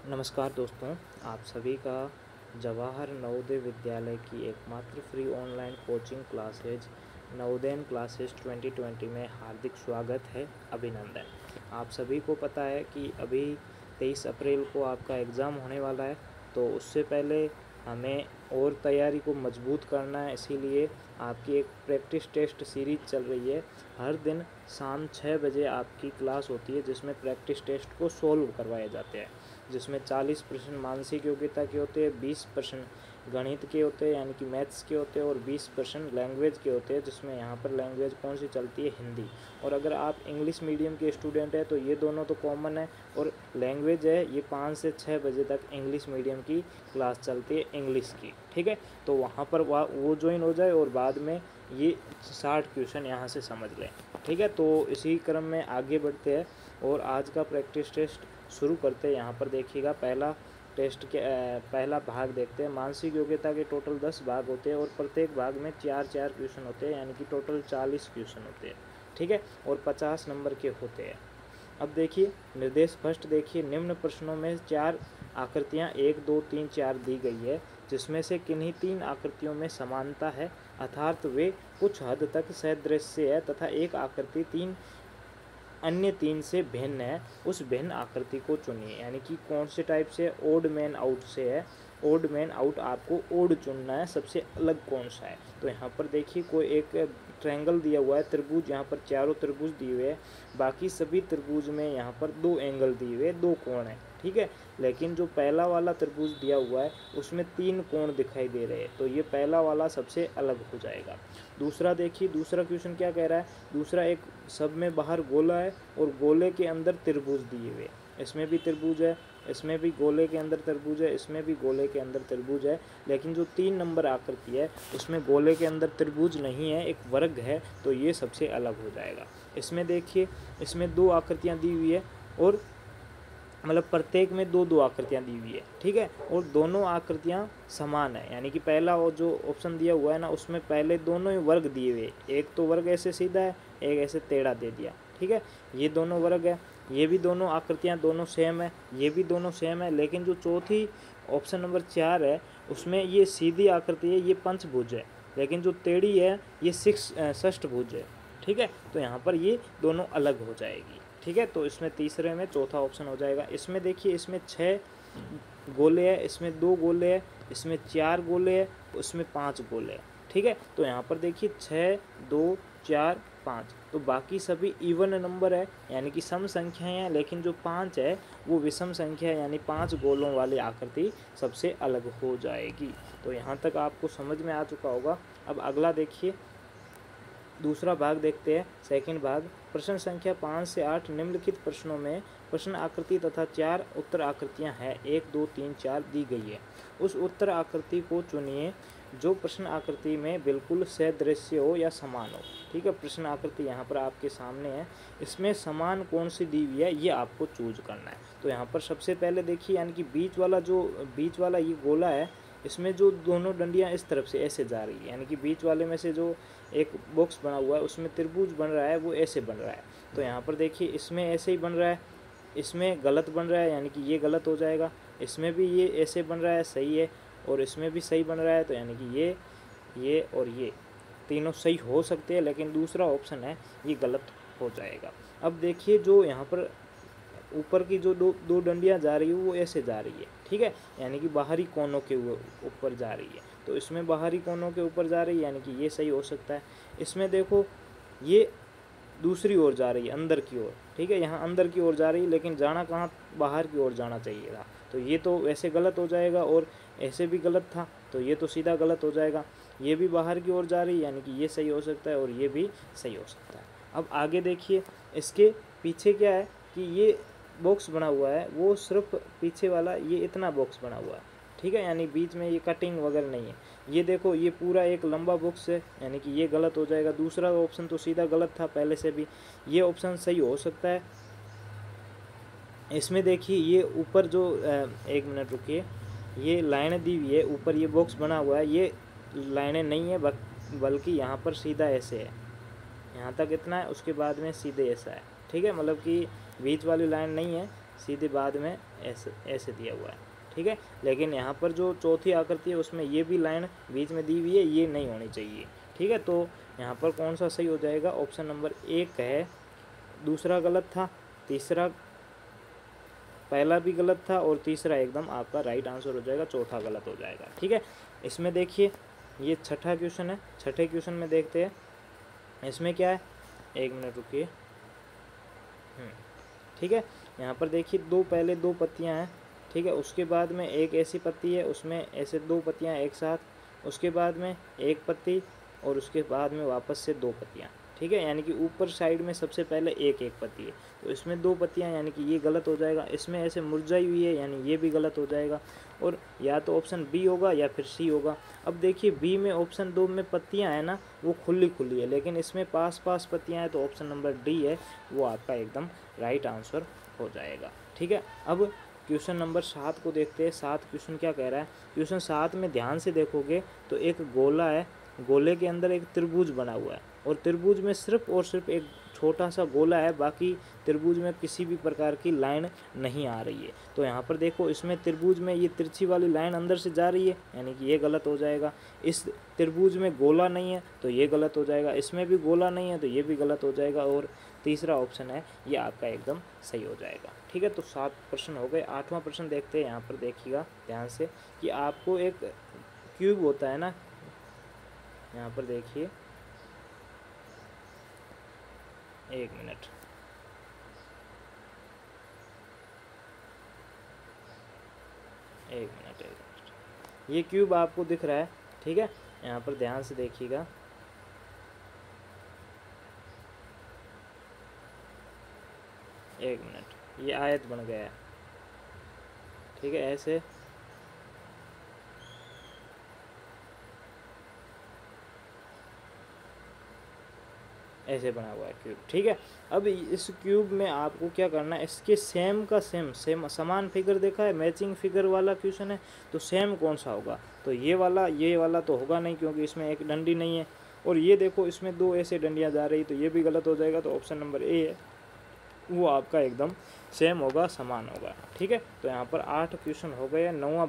नमस्कार दोस्तों, आप सभी का जवाहर नवोदय विद्यालय की एकमात्र free online coaching classes Navodayan classes 2020 में हार्दिक स्वागत है, अभिनंदन। आप सभी को पता है कि अभी 23 अप्रैल को आपका एग्ज़ाम होने वाला है, तो उससे पहले हमें और तैयारी को मजबूत करना है। इसीलिए आपकी एक प्रैक्टिस टेस्ट सीरीज़ चल रही है। हर दिन शाम 6 बजे आपकी क्लास होती है, जिसमें प्रैक्टिस टेस्ट को सोल्व करवाए जाते हैं, जिसमें 40% मानसिक योग्यता के होते हैं, 20% गणित के होते हैं यानी कि मैथ्स के होते हैं, और 20% लैंग्वेज के होते हैं, जिसमें यहाँ पर लैंग्वेज कौन सी चलती है, हिंदी। और अगर आप इंग्लिश मीडियम के स्टूडेंट हैं तो ये दोनों तो कॉमन है, और लैंग्वेज है ये 5 से 6 बजे तक इंग्लिश मीडियम की क्लास चलती है इंग्लिश की, ठीक है। तो वहाँ पर वो ज्वाइन हो जाए और बाद में ये 60 क्वेश्चन यहाँ से समझ लें, ठीक है। तो इसी क्रम में आगे बढ़ते हैं और आज का प्रैक्टिस टेस्ट शुरू करते हैं। यहाँ पर देखिएगा, पहला भाग देखते हैं। मानसिक योग्यता के टोटल 10 भाग होते हैं और प्रत्येक भाग में 4-4 क्वेश्चन होते हैं, यानी कि टोटल 40 क्वेश्चन होते हैं, ठीक है, और 50 नंबर के होते हैं। अब देखिए निर्देश फर्स्ट देखिए, निम्न प्रश्नों में 4 आकृतियाँ 1, 2, 3, 4 दी गई है, जिसमें से किन्हीं 3 आकृतियों में समानता है, अर्थात वे कुछ हद तक सदृश्य है, तथा एक आकृति अन्य 3 से भिन्न है। उस भिन्न आकृति को चुनिए, यानी कि कौन से टाइप से, ओड मैन आउट से है। ओड मैन आउट आपको ओड चुनना है, सबसे अलग कौन सा है। तो यहाँ पर देखिए कोई एक ट्रायंगल दिया हुआ है, त्रिभुज, यहाँ पर चारों त्रिभुज दिए हुए हैं, बाकी सभी त्रिभुज में यहाँ पर 2 एंगल दिए हुए, 2 कोण हैं, ठीक है। लेकिन जो पहला वाला त्रिभुज दिया हुआ है उसमें 3 कोण दिखाई दे रहे हैं, तो ये पहला वाला सबसे अलग हो जाएगा। दूसरा देखिए, दूसरा क्वेश्चन क्या कह रहा है, दूसरा एक सब में बाहर गोला है और गोले के अंदर त्रिभुज दिए हुए, इसमें भी त्रिभुज है, इसमें भी गोले के अंदर त्रिभुज है, इसमें भी गोले के अंदर त्रिभुज है, लेकिन जो 3 नंबर आकृति है उसमें गोले के अंदर त्रिभुज नहीं है, एक वर्ग है, तो ये सबसे अलग हो जाएगा। इसमें देखिए, इसमें 2 आकृतियाँ दी हुई है, और मतलब प्रत्येक में 2-2 आकृतियाँ दी हुई है, ठीक है, और दोनों आकृतियाँ समान है, यानी कि पहला वो जो ऑप्शन दिया हुआ है ना, उसमें पहले दोनों ही वर्ग दिए हुए, एक तो वर्ग ऐसे सीधा है, एक ऐसे टेढ़ा दे दिया, ठीक है। ये दोनों वर्ग है, ये भी दोनों आकृतियाँ दोनों सेम है, ये भी दोनों सेम है, लेकिन जो चौथी ऑप्शन नंबर 4 है उसमें ये सीधी आकृति है, ये पंचभुज है, लेकिन जो टेढ़ी है ये षष्ठभुज है, ठीक है। तो यहाँ पर ये दोनों अलग हो जाएगी, ठीक है। तो इसमें तीसरे में चौथा ऑप्शन हो जाएगा। इसमें देखिए, इसमें 6 गोले हैं, इसमें 2 गोले हैं, इसमें 4 गोले हैं, उसमें 5 गोले हैं, ठीक है। तो यहाँ पर देखिए 6, 2, 4, 5, तो बाकी सभी इवन नंबर है, यानी कि सम संख्याएं हैं, लेकिन जो 5 है वो विषम संख्या है, यानी 5 गोलों वाली आकृति सबसे अलग हो जाएगी। तो यहाँ तक आपको समझ में आ चुका होगा। अब अगला देखिए, दूसरा भाग देखते हैं, सेकंड भाग। प्रश्न संख्या 5 से 8 निम्नलिखित प्रश्नों में प्रश्न आकृति तथा 4 उत्तर आकृतियां हैं, 1, 2, 3, 4 दी गई है। उस उत्तर आकृति को चुनिए जो प्रश्न आकृति में बिल्कुल सदृश्य हो या समान हो, ठीक है। प्रश्न आकृति यहाँ पर आपके सामने है, इसमें समान कौन सी दी हुई है ये आपको चूज करना है। तो यहाँ पर सबसे पहले देखिए, यानी कि बीच वाला ये गोला है, इसमें जो दोनों डंडियाँ इस तरफ से ऐसे जा रही है, यानी कि बीच वाले में से जो एक बॉक्स बना हुआ है उसमें त्रिभुज बन रहा है, वो ऐसे बन रहा है। तो यहाँ पर देखिए, इसमें ऐसे ही बन रहा है, इसमें गलत बन रहा है, यानी कि ये गलत हो जाएगा। इसमें भी ये ऐसे बन रहा है, सही है, और इसमें भी सही बन रहा है, तो यानी कि ये और ये तीनों सही हो सकते हैं, लेकिन दूसरा ऑप्शन है ये गलत हो जाएगा। अब देखिए, जो यहाँ पर ऊपर की जो दो डंडियाँ जा रही है वो ऐसे जा रही है, ठीक है, यानी कि बाहरी कोनों के ऊपर जा रही है, तो इसमें बाहरी कोनों के ऊपर जा रही है, यानी कि ये सही हो सकता है। इसमें देखो, ये दूसरी ओर जा रही है, अंदर की ओर, ठीक है, यहाँ अंदर की ओर जा रही है, लेकिन जाना कहाँ, बाहर की ओर जाना चाहिए था, तो ये तो वैसे गलत हो जाएगा, और ऐसे भी गलत था, तो ये तो सीधा गलत हो जाएगा। ये भी बाहर की ओर जा रही है, यानी कि ये सही हो सकता है, और ये भी सही हो सकता है। अब आगे देखिए, इसके पीछे क्या है कि ये बॉक्स बना हुआ है, वो सिर्फ पीछे वाला ये इतना बॉक्स बना हुआ है, ठीक है, यानी बीच में ये कटिंग वगैरह नहीं है। ये देखो, ये पूरा एक लंबा बॉक्स है, यानी कि ये गलत हो जाएगा। दूसरा ऑप्शन तो सीधा गलत था पहले से भी, ये ऑप्शन सही हो सकता है। इसमें देखिए, ये ऊपर जो 1 मिनट रुकिए, ये लाइनें दी हुई है, ऊपर ये बॉक्स बना हुआ है, ये लाइनें नहीं है, बल्कि यहाँ पर सीधा ऐसे है, यहाँ तक इतना है, उसके बाद में सीधे ऐसा है, ठीक है, मतलब कि बीच वाली लाइन नहीं है, सीधे बाद में ऐसे ऐसे दिया हुआ है, ठीक है। लेकिन यहाँ पर जो चौथी आकृति है उसमें ये भी लाइन बीच में दी हुई है, ये नहीं होनी चाहिए, ठीक है। तो यहाँ पर कौन सा सही हो जाएगा, ऑप्शन नंबर 1 है, दूसरा गलत था, तीसरा पहला भी गलत था और तीसरा एकदम आपका राइट आंसर हो जाएगा, चौथा गलत हो जाएगा, ठीक है। इसमें देखिए ये छठा क्वेश्चन है, छठे क्वेश्चन में देखते हैं इसमें क्या है, 1 मिनट रुकिए, ठीक है। यहाँ पर देखिए पहले दो पत्तियाँ हैं, ठीक है, उसके बाद में एक ऐसी पत्ती है, उसमें ऐसे 2 पत्तियाँ एक साथ, उसके बाद में एक पत्ती और उसके बाद में वापस से 2 पत्तियाँ, ठीक है। यानी कि ऊपर साइड में सबसे पहले एक पत्ती है, तो इसमें 2 पत्तियाँ, यानी कि ये गलत हो जाएगा। इसमें ऐसे मुरझाई हुई है, यानी ये भी गलत हो जाएगा, और या तो ऑप्शन बी होगा या फिर सी होगा। अब देखिए बी में ऑप्शन 2 में पत्तियाँ हैं ना, वो खुली खुली है, लेकिन इसमें पास पास पत्तियाँ हैं, तो ऑप्शन नंबर डी है वो आपका एकदम राइट आंसर हो जाएगा, ठीक है। अब क्वेश्चन नंबर 7 को देखते हैं। 7 क्वेश्चन क्या कह रहा है, क्वेश्चन 7 में ध्यान से देखोगे तो एक गोला है, गोले के अंदर एक त्रिभुज बना हुआ है, और त्रिभुज में सिर्फ और सिर्फ एक छोटा सा गोला है, बाकी त्रिभुज में किसी भी प्रकार की लाइन नहीं आ रही है। तो यहाँ पर देखो इसमें त्रिभुज में ये तिरछी वाली लाइन अंदर से जा रही है, यानी कि ये गलत हो जाएगा। इस त्रिभुज में गोला नहीं है तो ये गलत हो जाएगा, इसमें भी गोला नहीं है तो ये भी गलत हो जाएगा, और तीसरा ऑप्शन है ये आपका एकदम सही हो जाएगा, ठीक है। तो 7 प्रश्न हो गए। 8वां प्रश्न देखते हैं। यहाँ पर देखिएगा ध्यान से कि आपको एक क्यूब होता है ना, यहाँ पर देखिए 1 मिनट, एक मिनट, ये क्यूब आपको दिख रहा है, ठीक है। यहाँ पर ध्यान से देखिएगा, एक मिनट, ये आयत बन गया है, ठीक है। ऐसे बना हुआ है क्यूब, ठीक है। अब इस क्यूब में आपको क्या करना है, इसके सेम का सेम समान फिगर देखा है, मैचिंग फिगर वाला क्वेश्चन है, तो सेम कौन सा होगा, तो ये वाला तो होगा नहीं, क्योंकि इसमें एक डंडी नहीं है, और ये देखो इसमें 2 ऐसे डंडियाँ जा रही, तो ये भी गलत हो जाएगा। तो ऑप्शन नंबर ए है वो आपका एकदम सेम होगा, समान होगा, ठीक है। तो यहाँ पर 8 क्वेश्चन हो गए। 9वां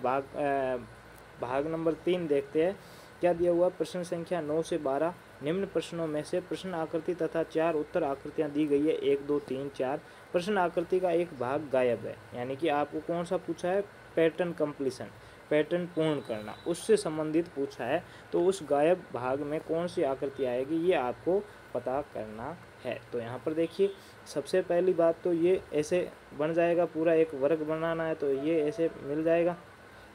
भाग नंबर 3 देखते हैं। क्या दिया हुआ, प्रश्न संख्या 9 से 12 निम्न प्रश्नों में से प्रश्न आकृति तथा 4 उत्तर आकृतियाँ दी गई है, 1 2 3 4। प्रश्न आकृति का एक भाग गायब है, यानी कि आपको कौन सा पूछा है, पैटर्न कंप्लीशन, पैटर्न पूर्ण करना, उससे संबंधित पूछा है। तो उस गायब भाग में कौन सी आकृति आएगी ये आपको पता करना है। तो यहाँ पर देखिए सबसे पहली बात तो ये ऐसे बन जाएगा, पूरा एक वर्ग बनाना है तो ये ऐसे मिल जाएगा,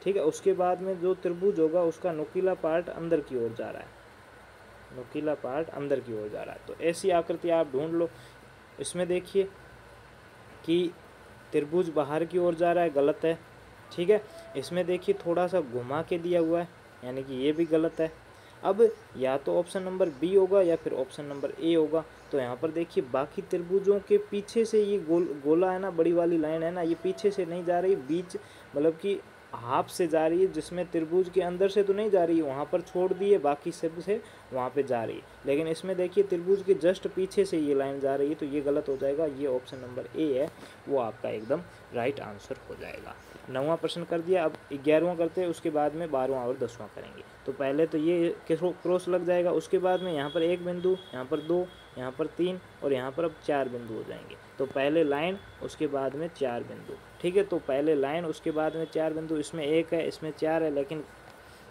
ठीक है। उसके बाद में जो त्रिभुज होगा उसका नुकीला पार्ट अंदर की ओर जा रहा है, नुकीला पार्ट अंदर की ओर जा रहा है, तो ऐसी आकृति आप ढूंढ लो। इसमें देखिए कि त्रिभुज बाहर की ओर जा रहा है, गलत है, ठीक है। इसमें देखिए थोड़ा सा घुमा के दिया हुआ है, यानी कि ये भी गलत है। अब या तो ऑप्शन नंबर बी होगा या फिर ऑप्शन नंबर ए होगा। तो यहाँ पर देखिए बाकी त्रिभुजों के पीछे से ये गोला है ना, बड़ी वाली लाइन है ना, ये पीछे से नहीं जा रही, बीच मतलब कि हाफ से जा रही है, जिसमें त्रिभुज के अंदर से तो नहीं जा रही है, वहाँ पर छोड़ दी है, बाकी सब से वहाँ पे जा रही है। लेकिन इसमें देखिए त्रिभुज के जस्ट पीछे से ये लाइन जा रही है, तो ये गलत हो जाएगा। ये ऑप्शन नंबर ए है वो आपका एकदम राइट आंसर हो जाएगा। 9वां प्रश्न कर दिया। अब 11वां करते हैं, उसके बाद में 12वां और 10वां करेंगे। तो पहले तो ये क्रॉस लग जाएगा, उसके बाद में यहाँ पर 1 बिंदु, यहाँ पर 2, यहाँ पर 3 और यहाँ पर अब 4 बिंदु हो जाएंगे। तो पहले लाइन उसके बाद में 4 बिंदु, ठीक है। तो पहले लाइन उसके बाद में 4 बिंदु, इसमें 1 है इसमें 4 है, लेकिन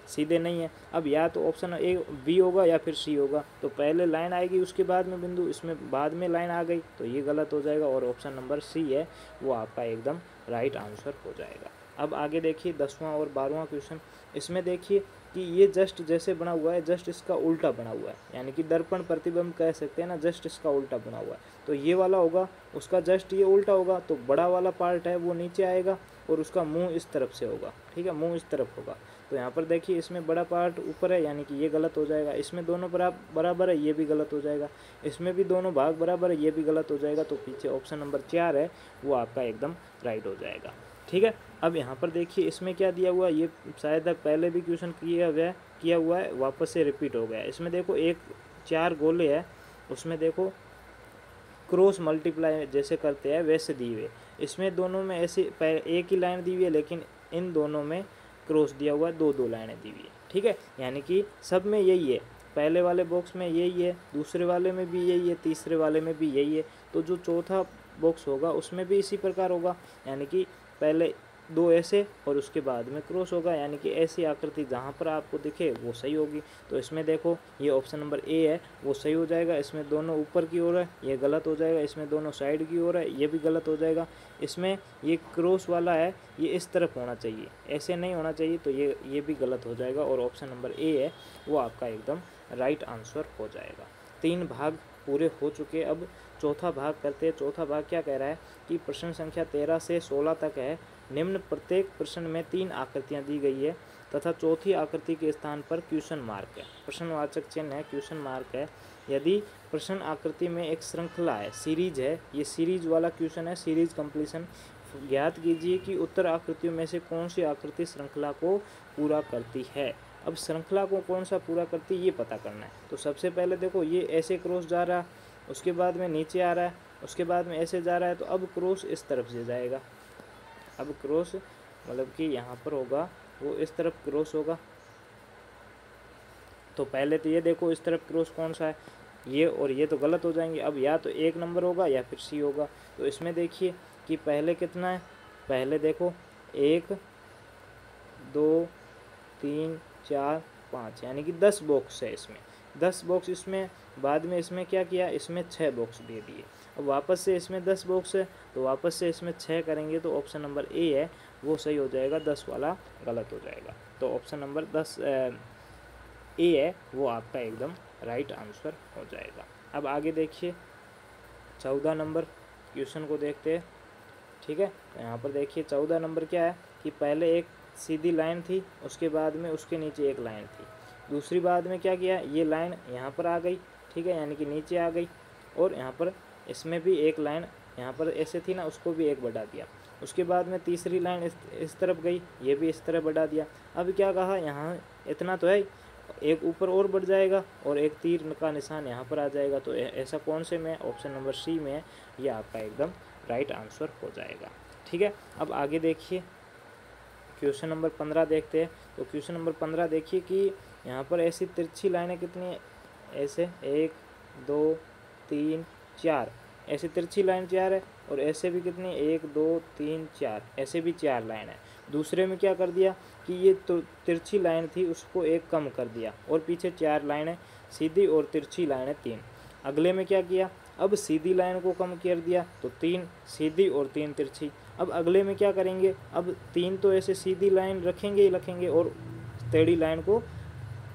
सीधे नहीं है। अब या तो ऑप्शन ए बी होगा या फिर सी होगा। तो पहले लाइन आएगी उसके बाद में बिंदु, इसमें बाद में लाइन आ गई तो ये गलत हो जाएगा, और ऑप्शन नंबर सी है वो आपका एकदम राइट आंसर हो जाएगा। अब आगे देखिए 10वां और 12वां क्वेश्चन। इसमें देखिए कि ये जस्ट जैसे बना हुआ है, जस्ट इसका उल्टा बना हुआ है, यानी कि दर्पण प्रतिबिंब कह सकते हैं ना, जस्ट इसका उल्टा बना हुआ है। तो ये वाला होगा, उसका जस्ट ये उल्टा होगा, तो बड़ा वाला पार्ट है वो नीचे आएगा और उसका मुंह इस तरफ से होगा, ठीक है, मुंह इस तरफ होगा। तो यहाँ पर देखिए इसमें बड़ा पार्ट ऊपर है, यानी कि ये गलत हो जाएगा। इसमें दोनों बराबर है, ये भी गलत हो जाएगा। इसमें भी दोनों भाग बराबर है, ये भी गलत हो जाएगा। तो पीछे ऑप्शन नंबर 4 है वो आपका एकदम राइट हो जाएगा, ठीक है। अब यहाँ पर देखिए इसमें क्या दिया हुआ है, ये शायद पहले भी क्वेश्चन किया हुआ है, वापस से रिपीट हो गया है। इसमें देखो 4 गोले हैं, उसमें देखो क्रॉस मल्टीप्लाई जैसे करते हैं वैसे दिए हुए, इसमें दोनों में ऐसे एक ही लाइन दी हुई है, लेकिन इन दोनों में क्रॉस दिया हुआ है, दो दो लाइनें दी हुई है। ठीक है, यानी कि सब में यही है, पहले वाले बॉक्स में यही है, दूसरे वाले में भी यही है, तीसरे वाले में भी यही है, तो जो चौथा बॉक्स होगा उसमें भी इसी प्रकार होगा, यानी कि पहले दो ऐसे और उसके बाद में क्रॉस होगा, यानी कि ऐसी आकृति जहाँ पर आपको दिखे वो सही होगी। तो इसमें देखो ये ऑप्शन नंबर ए है वो सही हो जाएगा, इसमें दोनों ऊपर की ओर है ये गलत हो जाएगा, इसमें दोनों साइड की ओर है ये भी गलत हो जाएगा, इसमें ये क्रॉस वाला है ये इस तरफ होना चाहिए, ऐसे नहीं होना चाहिए, तो ये भी गलत हो जाएगा, और ऑप्शन नंबर ए है वो आपका एकदम राइट आंसर हो जाएगा। 3 भाग पूरे हो चुके। अब चौथा भाग करते हैं। चौथा भाग क्या कह रहा है कि प्रश्न संख्या 13 से 16 तक है। निम्न प्रत्येक प्रश्न में 3 आकृतियां दी गई है तथा चौथी आकृति के स्थान पर क्वेश्चन मार्क है, प्रश्नवाचक चिन्ह है, क्वेश्चन मार्क है। यदि प्रश्न आकृति में एक श्रृंखला है, सीरीज है, ये सीरीज वाला क्वेश्चन है, सीरीज कंप्लीशन, ज्ञात कीजिए कि उत्तर आकृतियों में से कौन सी आकृति श्रृंखला को पूरा करती है। अब श्रृंखला को कौन सा पूरा करती है ये पता करना है। तो सबसे पहले देखो ये ऐसे क्रॉस जा रहा है, उसके बाद में नीचे आ रहा है, उसके बाद में ऐसे जा रहा है, तो अब क्रॉस इस तरफ से जाएगा। अब क्रॉस मतलब कि यहाँ पर होगा वो इस तरफ क्रॉस होगा। तो पहले तो ये देखो इस तरफ क्रॉस कौन सा है, ये और ये तो गलत हो जाएंगे। अब या तो 1 नंबर होगा या फिर सी होगा। तो इसमें देखिए कि पहले कितना है, पहले देखो 1 2 3 4 5 यानी कि 10 बॉक्स है इसमें, 10 बॉक्स इसमें। बाद में इसमें क्या किया, इसमें 6 बॉक्स दे दिए। अब वापस से इसमें 10 बॉक्स है तो वापस से इसमें 6 करेंगे, तो ऑप्शन नंबर ए है वो सही हो जाएगा, 10 वाला गलत हो जाएगा। तो ऑप्शन नंबर 10 ए है वो आपका एकदम राइट आंसर हो जाएगा। अब आगे देखिए 14 नंबर क्वेश्चन को देखते हैं। ठीक है, तो यहाँ पर देखिए 14 नंबर क्या है कि पहले एक सीधी लाइन थी, उसके बाद में उसके नीचे एक लाइन थी, दूसरी बाद में क्या किया, ये लाइन यहाँ पर आ गई। ठीक है, यानी कि नीचे आ गई, और यहाँ पर इसमें भी एक लाइन यहाँ पर ऐसे थी ना, उसको भी एक बढ़ा दिया। उसके बाद में तीसरी लाइन इस तरफ गई, ये भी इस तरह बढ़ा दिया। अब क्या कहा, यहाँ इतना तो है, एक ऊपर और बढ़ जाएगा और एक तीर का निशान यहाँ पर आ जाएगा। तो ऐसा कौन से में, ऑप्शन नंबर सी में है, ये आपका एकदम राइट आंसर हो जाएगा। ठीक है, अब आगे देखिए क्वेश्चन नंबर 15 देखते हैं। तो क्वेश्चन नंबर 15 देखिए कि यहाँ पर ऐसी तिरछी लाइनें कितनी है, ऐसे 1 2 3 4, ऐसे तिरछी लाइन 4 है, और ऐसे भी कितनी 1 2 3 4, ऐसे भी 4 लाइन है। दूसरे में क्या कर दिया कि ये तो तिरछी लाइन थी उसको एक कम कर दिया, और पीछे 4 लाइनें सीधी और तिरछी लाइनें 3। अगले में क्या किया, अब सीधी लाइन को कम कर दिया, तो 3 सीधी और 3 तिरछी। अब अगले में क्या करेंगे, अब 3 तो ऐसे सीधी लाइन रखेंगे ही रखेंगे, और टेढ़ी लाइन को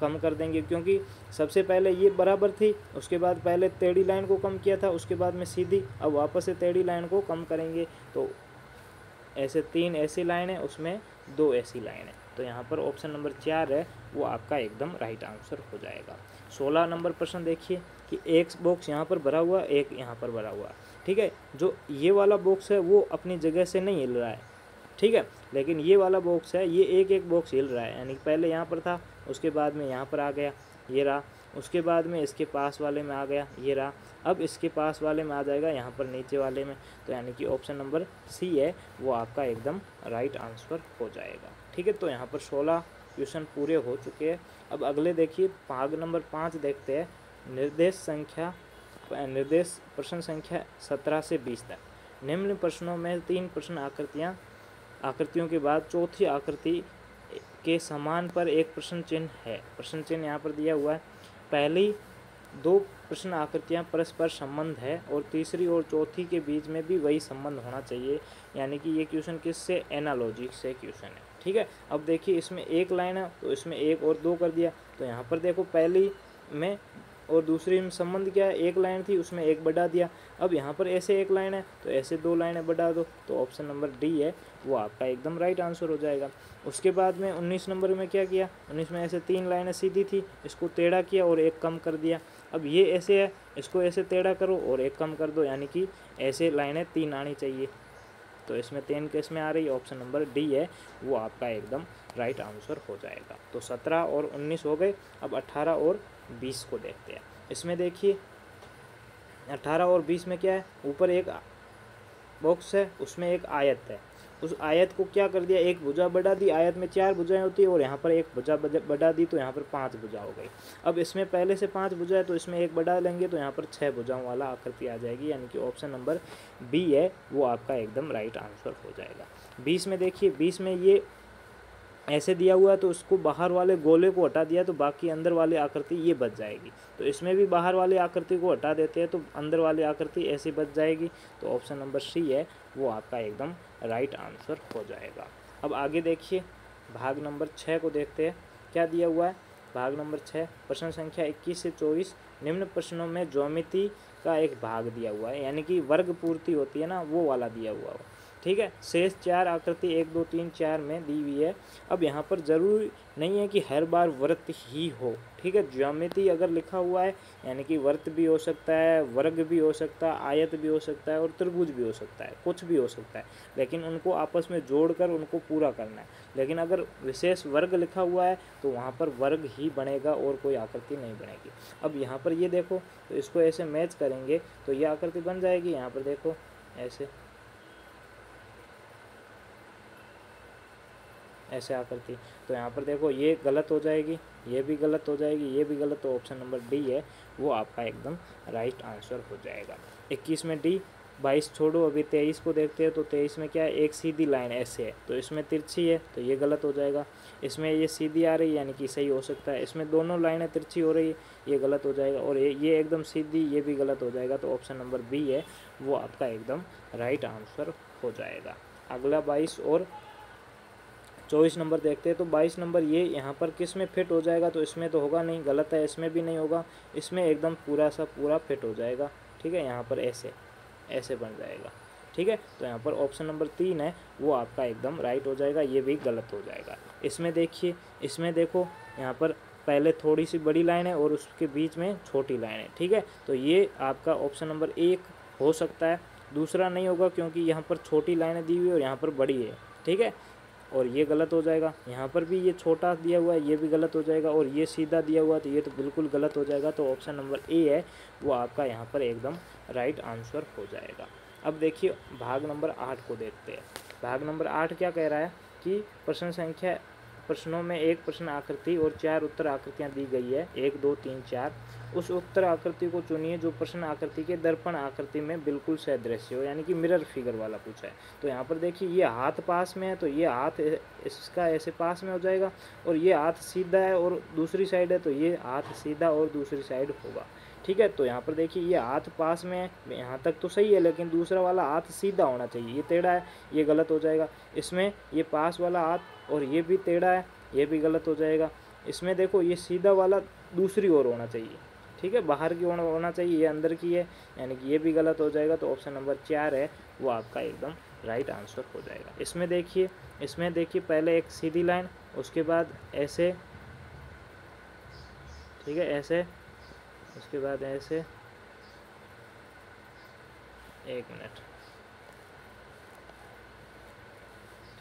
कम कर देंगे, क्योंकि सबसे पहले ये बराबर थी, उसके बाद पहले टेढ़ी लाइन को कम किया था, उसके बाद में सीधी, अब वापस से टेढ़ी लाइन को कम करेंगे। तो ऐसे 3 ऐसी लाइन है, उसमें 2 ऐसी लाइन है। तो यहाँ पर ऑप्शन नंबर 4 है वो आपका एकदम राइट आंसर हो जाएगा। 16 नंबर प्रश्न देखिए कि एक बॉक्स यहाँ पर भरा हुआ, एक यहाँ पर भरा हुआ। ठीक है, जो ये वाला बॉक्स है वो अपनी जगह से नहीं हिल रहा है। ठीक है, लेकिन ये वाला बॉक्स है ये एक एक बॉक्स हिल रहा है, यानी पहले यहाँ पर था, उसके बाद में यहाँ पर आ गया, ये रहा, उसके बाद में इसके पास वाले में आ गया, ये रहा, अब इसके पास वाले में आ जाएगा, यहाँ पर नीचे वाले में। तो यानी कि ऑप्शन नंबर सी है वो आपका एकदम राइट आंसर हो जाएगा। ठीक है, तो यहाँ पर 16 क्वेश्चन पूरे हो चुके हैं। अब अगले देखिए भाग नंबर 5 देखते हैं। निर्देश प्रश्न संख्या 17 से 20 तक। निम्न प्रश्नों में 3 प्रश्न आकृतियों के बाद चौथी आकृति के समान पर एक प्रश्न चिन्ह है। प्रश्न चिन्ह यहाँ पर दिया हुआ है। पहली 2 प्रश्न आकृतियाँ परस्पर संबंध है, और तीसरी और चौथी के बीच में भी वही संबंध होना चाहिए, यानी कि ये क्वेश्चन किससे, एनालॉजी से क्वेश्चन है। ठीक है, अब देखिए इसमें एक लाइन है तो इसमें 1 और 2 कर दिया। तो यहाँ पर देखो पहली में और दूसरी में संबंध क्या है, एक लाइन थी उसमें 1 बढ़ा दिया। अब यहाँ पर ऐसे एक लाइन है तो ऐसे 2 लाइनें बढ़ा दो, तो ऑप्शन नंबर डी है वो आपका एकदम राइट आंसर हो जाएगा। उसके बाद में 19 नंबर में क्या किया, 19 में ऐसे 3 लाइनें सीधी थी, इसको टेढ़ा किया और 1 कम कर दिया। अब ये ऐसे है, इसको ऐसे टेढ़ा करो और 1 कम कर दो, यानी कि ऐसे लाइनें 3 आनी चाहिए। तो इसमें 3 केस में आ रही है, ऑप्शन नंबर डी है वो आपका एकदम राइट आंसर हो जाएगा। तो 17 और 19 हो गए। अब 18 और 20 को देखते हैं। इसमें देखिए 18 और 20 में क्या है, ऊपर एक बॉक्स है उसमें एक आयत है, उस आयत को क्या कर दिया, एक भुजा बढ़ा दी, आयत में 4 भुजाएं होती है और यहाँ पर एक भुजा बढ़ा दी तो यहाँ पर 5 भुजा हो गई। अब इसमें पहले से 5 भुजा है तो इसमें एक बढ़ा लेंगे तो यहाँ पर 6 भुजाओं वाला आकृति आ जाएगी, यानी कि ऑप्शन नंबर बी है वो आपका एकदम राइट आंसर हो जाएगा। 20 में देखिए, 20 में ये ऐसे दिया हुआ है तो उसको बाहर वाले गोले को हटा दिया तो बाकी अंदर वाली आकृति ये बच जाएगी, तो इसमें भी बाहर वाली आकृति को हटा देते हैं तो अंदर वाली आकृति ऐसी बच जाएगी, तो ऑप्शन नंबर सी है वो आपका एकदम राइट आंसर हो जाएगा। अब आगे देखिए भाग नंबर 6 को देखते हैं क्या दिया हुआ है। भाग नंबर 6 प्रश्न संख्या 21 से 24 निम्न प्रश्नों में ज्योमिति का एक भाग दिया हुआ है, यानी कि वर्ग पूर्ति होती है ना वो वाला दिया हुआ हो, ठीक है। शेष 4 आकृति 1 2 3 4 में दी हुई है। अब यहाँ पर ज़रूरी नहीं है कि हर बार वृत्त ही हो, ठीक है। ज्योमिति अगर लिखा हुआ है यानी कि वृत्त भी हो सकता है, वर्ग भी हो सकता है, आयत भी हो सकता है और त्रिभुज भी हो सकता है, कुछ भी हो सकता है, लेकिन उनको आपस में जोड़कर उनको पूरा करना है। लेकिन अगर विशेष वर्ग लिखा हुआ है तो वहाँ पर वर्ग ही बनेगा और कोई आकृति नहीं बनेगी। अब यहाँ पर ये देखो तो इसको ऐसे मैच करेंगे तो ये आकृति बन जाएगी। यहाँ पर देखो ऐसे आकृति, तो यहाँ पर देखो ये गलत हो जाएगी, ये भी गलत हो जाएगी, ये भी गलत, तो ऑप्शन नंबर डी है वो आपका एकदम राइट आंसर हो जाएगा। 21 में डी। 22 छोड़ो, अभी 23 को देखते हैं तो 23 में क्या है, एक सीधी लाइन ऐसे है तो इसमें तिरछी है तो ये गलत हो जाएगा। इसमें ये सीधी आ रही है यानी कि सही हो सकता है, इसमें दोनों लाइनें तिरछी हो रही है ये गलत हो जाएगा, और ये एकदम सीधी ये भी गलत हो जाएगा, तो ऑप्शन नंबर बी है वो आपका एकदम राइट आंसर हो जाएगा। अगला 22 और 24 नंबर देखते हैं तो 22 नंबर ये यहाँ पर किस में फिट हो जाएगा, तो इसमें तो होगा नहीं, गलत है, इसमें भी नहीं होगा, इसमें एकदम पूरा सा पूरा फिट हो जाएगा, ठीक है। यहाँ पर ऐसे बन जाएगा, ठीक है। तो यहाँ पर ऑप्शन नंबर 3 है वो आपका एकदम राइट हो जाएगा, ये भी गलत हो जाएगा। इसमें देखिए, इसमें देखो यहाँ पर पहले थोड़ी सी बड़ी लाइन है और उसके बीच में छोटी लाइन है, ठीक है। तो ये आपका ऑप्शन नंबर 1 हो सकता है, दूसरा नहीं होगा क्योंकि यहाँ पर छोटी लाइनें दी हुई है और यहाँ पर बड़ी है, ठीक है, और ये गलत हो जाएगा। यहाँ पर भी ये छोटा दिया हुआ है ये भी गलत हो जाएगा, और ये सीधा दिया हुआ है तो ये तो बिल्कुल गलत हो जाएगा, तो ऑप्शन नंबर ए है वो आपका यहाँ पर एकदम राइट आंसर हो जाएगा। अब देखिए भाग नंबर 8 को देखते हैं। भाग नंबर 8 क्या कह रहा है कि प्रश्नों में एक प्रश्न आकृति और 4 उत्तर आकृतियाँ दी गई है, 1 2 3 4। उस उत्तर आकृति को चुनिए जो प्रश्न आकृति के दर्पण आकृति में बिल्कुल सदृश हो, यानी कि मिरर फिगर वाला पूछा है। तो यहाँ पर देखिए ये हाथ पास में है तो ये हाथ इसका ऐसे पास में हो जाएगा, और ये हाथ सीधा है और दूसरी साइड है तो ये हाथ सीधा और दूसरी साइड होगा, ठीक है। तो यहाँ पर देखिए ये हाथ पास में है, यहाँ तक तो सही है, लेकिन दूसरा वाला हाथ सीधा होना चाहिए, ये टेढ़ा है, ये गलत हो जाएगा। इसमें ये पास वाला हाथ और ये भी टेढ़ा है, ये भी गलत हो जाएगा। इसमें देखो ये सीधा वाला दूसरी ओर होना चाहिए, ठीक है, बाहर की ओर होना चाहिए, ये अंदर की है, यानी कि ये भी गलत हो जाएगा, तो ऑप्शन नंबर 4 है वो आपका एकदम राइट आंसर हो जाएगा। इसमें देखिए पहले एक सीधी लाइन, उसके बाद ऐसे, ठीक है, ऐसे, उसके बाद ऐसे, एक मिनट,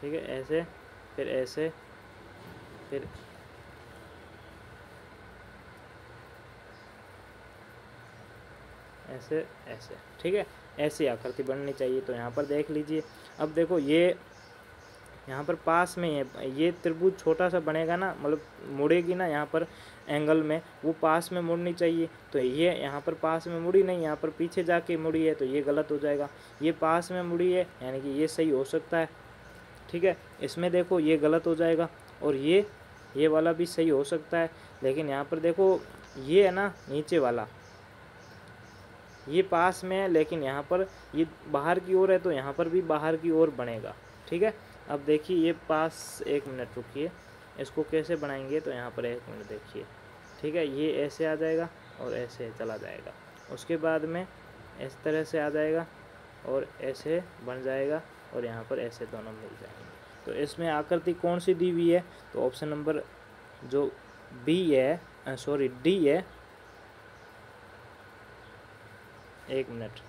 ठीक है, ऐसे, फिर ऐसे, फिर ऐसे, ठीक है, ऐसी आकृति बननी चाहिए। तो यहाँ पर देख लीजिए, अब देखो ये यहाँ पर पास में है, ये त्रिभुज छोटा सा बनेगा ना, मतलब मुड़ेगी ना यहाँ पर एंगल में, वो पास में मुड़नी चाहिए, तो ये यहाँ पर पास में मुड़ी नहीं, यहाँ पर पीछे जाके मुड़ी है तो ये गलत हो जाएगा। ये पास में मुड़ी है यानी कि ये सही हो सकता है, ठीक है। इसमें देखो ये गलत हो जाएगा, और ये वाला भी सही हो सकता है, लेकिन यहाँ पर देखो ये है ना नीचे वाला, ये पास में है लेकिन यहाँ पर ये बाहर की ओर है तो यहाँ पर भी बाहर की ओर बनेगा, ठीक है। अब देखिए ये पास, एक मिनट रुकिए, इसको कैसे बनाएंगे, तो यहाँ पर एक मिनट देखिए, ठीक है, ये ऐसे आ जाएगा और ऐसे चला जाएगा, उसके बाद में इस तरह से आ जाएगा और ऐसे बन जाएगा, और यहाँ पर ऐसे दोनों मिल जाएंगे। तो इसमें आकृति कौन सी दी हुई है, तो ऑप्शन नंबर जो बी है, सॉरी डी है, एक मिनट,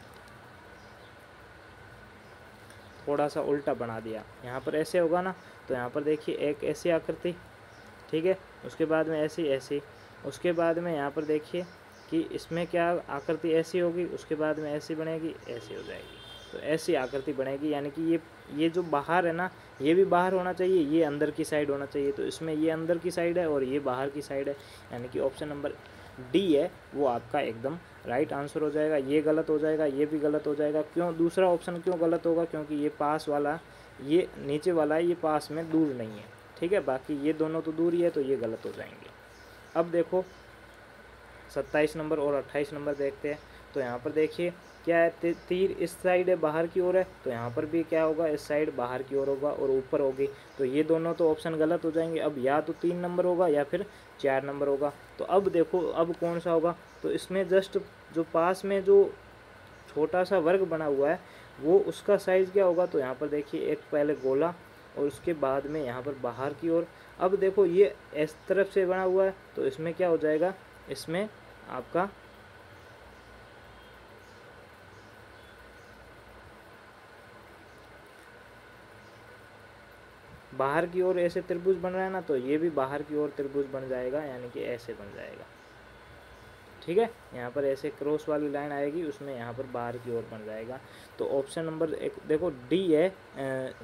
थोड़ा सा उल्टा बना दिया, यहाँ पर ऐसे होगा ना, तो यहाँ पर देखिए एक ऐसी आकृति, ठीक है, उसके बाद में ऐसी, उसके बाद में यहाँ पर देखिए कि इसमें क्या आकृति ऐसी होगी, उसके बाद में ऐसी बनेगी, ऐसी हो जाएगी, तो ऐसी आकृति बनेगी, यानी कि ये जो बाहर है ना, ये भी बाहर होना चाहिए, ये अंदर की साइड होना चाहिए। तो इसमें ये अंदर की साइड है और ये बाहर की साइड है, यानी कि ऑप्शन नंबर डी है वो आपका एकदम राइट आंसर हो जाएगा। ये गलत हो जाएगा, ये भी गलत हो जाएगा। क्यों दूसरा ऑप्शन क्यों गलत होगा? क्योंकि ये पास वाला, ये नीचे वाला है, ये पास में दूर नहीं है, ठीक है। बाकी ये दोनों तो दूर ही है, तो ये गलत हो जाएंगे। अब देखो 27 नंबर और 28 नंबर देखते हैं। तो यहाँ पर देखिए क्या है, तीर इस साइड है, बाहर की ओर है, तो यहाँ पर भी क्या होगा, इस साइड बाहर की ओर होगा और ऊपर होगी। तो ये दोनों तो ऑप्शन गलत हो जाएंगे। अब या तो 3 नंबर होगा या फिर 4 नंबर होगा। तो अब देखो अब कौन सा होगा, तो इसमें जस्ट जो पास में जो छोटा सा वर्ग बना हुआ है वो उसका साइज़ क्या होगा। तो यहाँ पर देखिए एक पहले गोला और उसके बाद में यहाँ पर बाहर की ओर। अब देखो ये इस तरफ से बना हुआ है, तो इसमें क्या हो जाएगा, इसमें आपका बाहर की ओर ऐसे त्रिभुज बन रहा है ना, तो ये भी बाहर की ओर त्रिभुज बन जाएगा, यानी कि ऐसे बन जाएगा, ठीक है। यहाँ पर ऐसे क्रॉस वाली लाइन आएगी, उसमें यहाँ पर बाहर की ओर बन जाएगा। तो ऑप्शन नंबर एक देखो डी है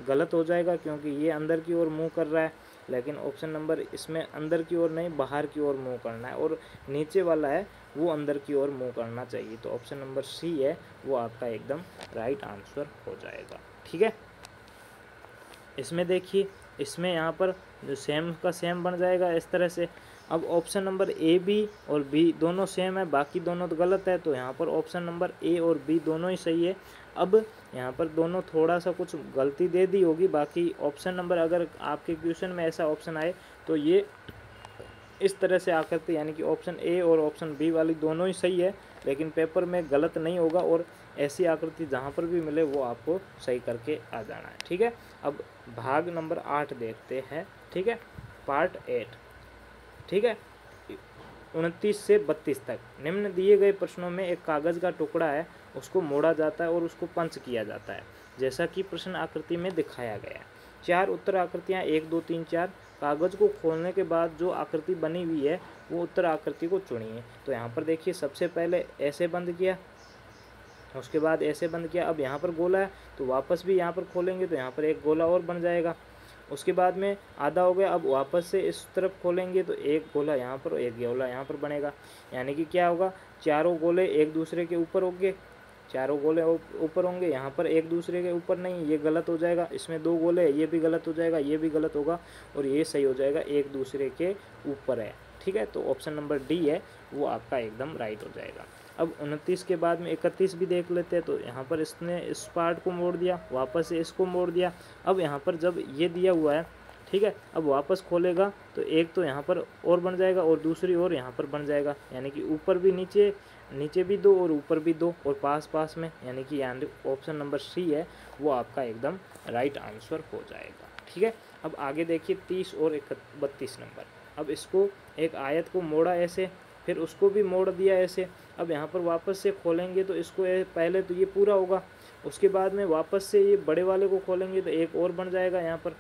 गलत हो जाएगा, क्योंकि ये अंदर की ओर मूव कर रहा है। लेकिन ऑप्शन नंबर इसमें अंदर की ओर नहीं, बाहर की ओर मूव करना है, और नीचे वाला है वो अंदर की ओर मूव करना चाहिए। तो ऑप्शन नंबर सी है वो आपका एकदम राइट आंसर हो जाएगा, ठीक है। इसमें देखिए, इसमें यहाँ पर जो सेम का सेम बन जाएगा इस तरह से। अब ऑप्शन नंबर ए बी और बी दोनों सेम है, बाकी दोनों तो गलत है। तो यहाँ पर ऑप्शन नंबर ए और बी दोनों ही सही है। अब यहाँ पर दोनों थोड़ा सा कुछ गलती दे दी होगी, बाकी ऑप्शन नंबर अगर आपके क्वेश्चन में ऐसा ऑप्शन आए तो ये इस तरह से आकृति, यानी कि ऑप्शन ए और ऑप्शन बी वाली दोनों ही सही है, लेकिन पेपर में गलत नहीं होगा। और ऐसी आकृति जहाँ पर भी मिले वो आपको सही करके आ जाना है, ठीक है। अब भाग नंबर 8 देखते हैं, ठीक है, पार्ट 8, ठीक है, 29 से 32 तक। निम्न दिए गए प्रश्नों में एक कागज़ का टुकड़ा है, उसको मोड़ा जाता है और उसको पंच किया जाता है, जैसा कि प्रश्न आकृति में दिखाया गया है। 4 उत्तर आकृतियाँ 1 2 3 4। कागज़ को खोलने के बाद जो आकृति बनी हुई है वो उत्तर आकृति को चुनिए। तो यहाँ पर देखिए सबसे पहले ऐसे बंद किया, उसके बाद ऐसे बंद किया। अब यहाँ पर गोला है, तो वापस भी यहाँ पर खोलेंगे तो यहाँ पर एक गोला और बन जाएगा। उसके बाद में आधा हो गया, अब वापस से इस तरफ खोलेंगे तो एक गोला यहाँ पर और एक गोला यहाँ पर बनेगा, यानी कि क्या होगा, चारों गोले एक दूसरे के ऊपर होंगे, चारों गोले ऊपर होंगे। यहाँ पर एक दूसरे के ऊपर नहीं, ये गलत हो जाएगा। इसमें 2 गोले, ये भी गलत हो जाएगा, ये भी गलत होगा, और ये सही हो जाएगा, एक दूसरे के ऊपर है, ठीक है। तो ऑप्शन नंबर डी है वो आपका एकदम राइट हो जाएगा। अब 29 के बाद में 31 भी देख लेते हैं। तो यहाँ पर इसने इस पार्ट को मोड़ दिया, वापस से इसको मोड़ दिया। अब यहाँ पर जब ये दिया हुआ है, ठीक है, अब वापस खोलेगा तो एक तो यहाँ पर और बन जाएगा और दूसरी ओर यहाँ पर बन जाएगा, यानी कि ऊपर भी नीचे, नीचे भी 2 और ऊपर भी 2 और पास पास में, यानी कि ऑप्शन नंबर सी है वो आपका एकदम राइट आंसर हो जाएगा, ठीक है। अब आगे देखिए 30 और 32 नंबर। अब इसको एक आयत को मोड़ा ऐसे, फिर उसको भी मोड़ दिया ऐसे। अब यहाँ पर वापस से खोलेंगे तो इसको पहले तो ये पूरा होगा, उसके बाद में वापस से ये बड़े वाले को खोलेंगे तो एक और बन जाएगा यहाँ पर,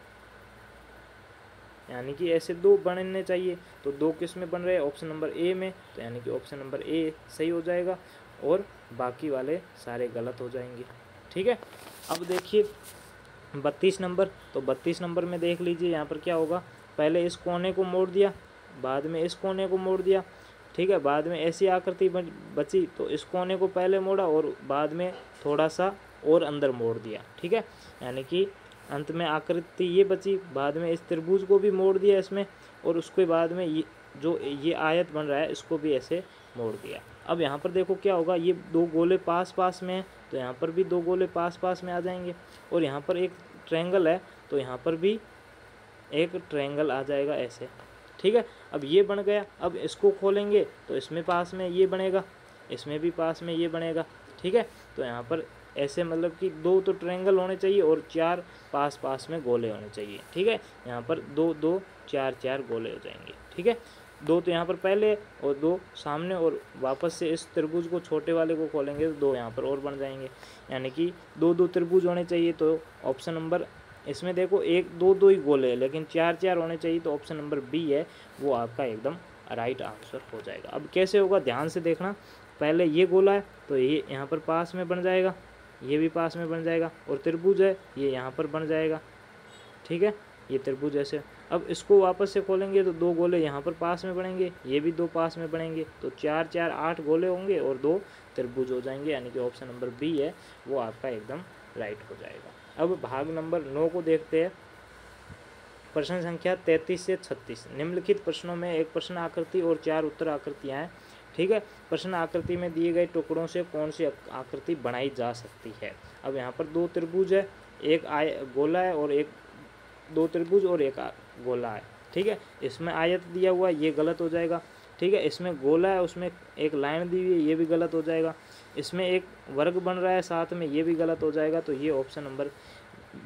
यानी कि ऐसे 2 बनने चाहिए। तो 2 किस में बन रहे हैं, ऑप्शन नंबर ए में, तो यानी कि ऑप्शन नंबर ए सही हो जाएगा और बाकी वाले सारे गलत हो जाएंगे, ठीक है। अब देखिए 32 नंबर। तो 32 नंबर में देख लीजिए यहाँ पर क्या होगा, पहले इस कोने को मोड़ दिया, बाद में इस कोने को मोड़ दिया, ठीक है, बाद में ऐसी आकृति बची तो इस कोने को पहले मोड़ा और बाद में थोड़ा सा और अंदर मोड़ दिया, ठीक है, यानी कि अंत में आकृति ये बची। बाद में इस त्रिभुज को भी मोड़ दिया इसमें, और उसके बाद में ये आयत बन रहा है इसको भी ऐसे मोड़ दिया। अब यहाँ पर देखो क्या होगा, ये 2 गोले पास पास में हैं, तो यहाँ पर भी 2 गोले पास पास में आ जाएंगे, और यहाँ पर एक ट्रायंगल है तो यहाँ पर भी एक ट्रायंगल आ जाएगा ऐसे, ठीक है। अब ये बन गया, अब इसको खोलेंगे तो इसमें पास में ये बनेगा, इसमें भी पास में ये बनेगा, ठीक है। तो यहाँ पर ऐसे मतलब कि 2 तो ट्रायंगल होने चाहिए और 4 पास पास में गोले होने चाहिए, ठीक है। यहाँ पर 2 2 4 4 गोले हो जाएंगे, ठीक है। 2 तो यहाँ पर पहले और 2 सामने, और वापस से इस त्रिभुज को छोटे वाले को खोलेंगे तो 2 यहाँ पर और बन जाएंगे, यानी कि 2 2 त्रिभुज होने चाहिए। तो ऑप्शन नंबर इसमें देखो 1 2 2 ही गोले हैं, लेकिन 4 4 होने चाहिए, तो ऑप्शन नंबर बी है वो आपका एकदम राइट आंसर हो जाएगा। अब कैसे होगा ध्यान से देखना, पहले ये गोला है तो ये यहाँ पर पास में बन जाएगा, ये भी पास में बन जाएगा, और त्रिभुज है ये यहाँ पर बन जाएगा, ठीक है, ये त्रिभुज ऐसे। अब इसको वापस से खोलेंगे तो 2 गोले यहाँ पर पास में बनेंगे, ये भी 2 पास में बनेंगे, तो 4 4 8 गोले होंगे और 2 त्रिभुज हो जाएंगे, यानी कि ऑप्शन नंबर बी है वो आपका एकदम राइट हो जाएगा। अब भाग नंबर 9 को देखते हैं। प्रश्न संख्या 33 से 36। निम्नलिखित प्रश्नों में एक प्रश्न आकृति और 4 उत्तर आकृतियाँ हैं, ठीक है। प्रश्न आकृति में दिए गए टुकड़ों से कौन सी आकृति बनाई जा सकती है। अब यहाँ पर 2 त्रिभुज है, एक गोला है, और एक 2 त्रिभुज और एक गोला है, ठीक है। इसमें आयत दिया हुआ है, ये गलत हो जाएगा, ठीक है। इसमें गोला है, उसमें एक लाइन दी हुई है, ये भी गलत हो जाएगा। इसमें एक वर्ग बन रहा है साथ में, ये भी गलत हो जाएगा। तो ये ऑप्शन नंबर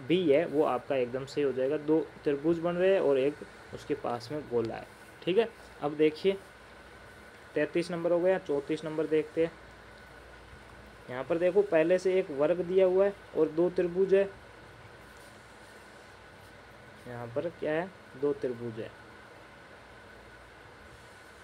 बी है वो आपका एकदम सही हो जाएगा। 2 त्रिभुज बन रहे हैं और एक उसके पास में गोला है, ठीक है। अब देखिए 33 नंबर हो गया। 34 नंबर देखते हैं। यहाँ पर देखो पहले से एक वर्ग दिया हुआ है और 2 त्रिभुज है। यहाँ पर क्या है, 2 त्रिभुज है,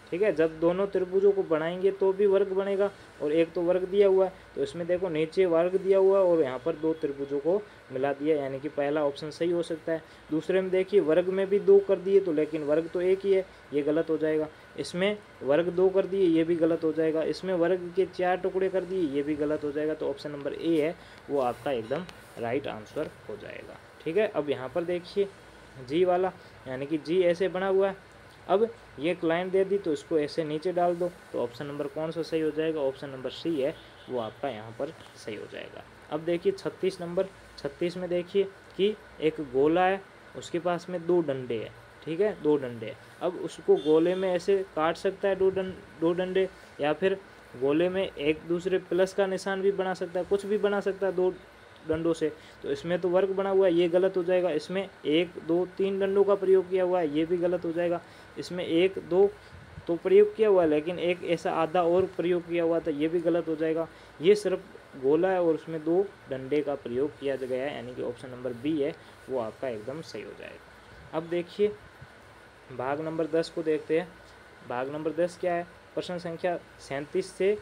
ठीक है। जब दोनों त्रिभुजों को बनाएंगे तो भी वर्ग बनेगा, और एक तो वर्ग दिया हुआ है, तो इसमें देखो नीचे वर्ग दिया हुआ है और यहाँ पर 2 त्रिभुजों को मिला दिया, यानी कि पहला ऑप्शन सही हो सकता है। दूसरे में देखिए वर्ग में भी 2 कर दिए, तो लेकिन वर्ग तो एक ही है, ये गलत हो जाएगा। इसमें वर्ग 2 कर दिए, ये भी गलत हो जाएगा। इसमें वर्ग के 4 टुकड़े कर दिए, ये भी गलत हो जाएगा। तो ऑप्शन नंबर ए है वो आपका एकदम राइट आंसर हो जाएगा, ठीक है। अब यहाँ पर देखिए जी वाला, यानी कि जी ऐसे बना हुआ है। अब ये एक लाइन दे दी तो इसको ऐसे नीचे डाल दो, तो ऑप्शन नंबर कौन सा सही हो जाएगा, ऑप्शन नंबर सी है वो आपका यहाँ पर सही हो जाएगा। अब देखिए 36 नंबर। 36 में देखिए कि एक गोला है, उसके पास में 2 डंडे हैं, ठीक है, 2 डंडे हैं। अब उसको गोले में ऐसे काट सकता है 2 डंडे, या फिर गोले में एक दूसरे प्लस का निशान भी बना सकता है, कुछ भी बना सकता है 2 डंडों से। तो इसमें तो वर्ग बना हुआ है, ये गलत हो जाएगा। इसमें 1 2 3 डंडों का प्रयोग किया हुआ है, ये भी गलत हो जाएगा। इसमें 1 2 तो प्रयोग किया हुआ है, लेकिन एक ऐसा आधा और प्रयोग किया हुआ था, ये भी गलत हो जाएगा। ये सिर्फ गोला है और उसमें 2 डंडे का प्रयोग किया गया है, यानी कि ऑप्शन नंबर बी है वो आपका एकदम सही हो जाएगा। अब देखिए भाग नंबर 10 को देखते हैं। भाग नंबर 10 क्या है। प्रश्न संख्या 37 से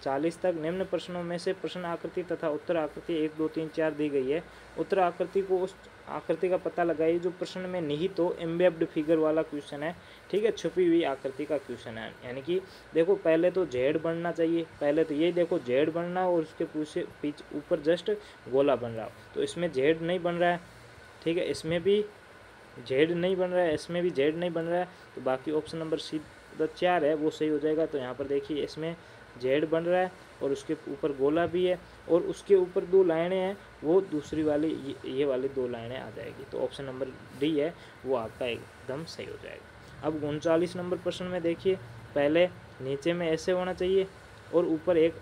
40 तक निम्न प्रश्नों में से प्रश्न आकृति तथा उत्तर आकृति 1 2 3 4 दी गई है। उत्तर आकृति को उस आकृति का पता लगाइए जो प्रश्न में निहित हो। एम्बेब्ड फिगर वाला क्वेश्चन है, ठीक है, छुपी हुई आकृति का क्वेश्चन है। यानी कि देखो पहले तो जेड बनना चाहिए, पहले तो ये देखो जेड बनना और उसके पीछे ऊपर जस्ट गोला बन रहा हो, तो इसमें जेड नहीं बन रहा है, ठीक है। इसमें भी जेड नहीं बन रहा है, इसमें भी जेड नहीं बन रहा है, तो बाकी ऑप्शन नंबर सी 4 है वो सही हो जाएगा। तो यहाँ पर देखिए इसमें जेड बन रहा है और उसके ऊपर गोला भी है, और उसके ऊपर 2 लाइनें हैं, वो दूसरी वाली ये वाली 2 लाइनें आ जाएगी। तो ऑप्शन नंबर डी है वो आपका एकदम सही हो जाएगा। अब 39 नंबर प्रश्न में देखिए, पहले नीचे में ऐसे होना चाहिए और ऊपर एक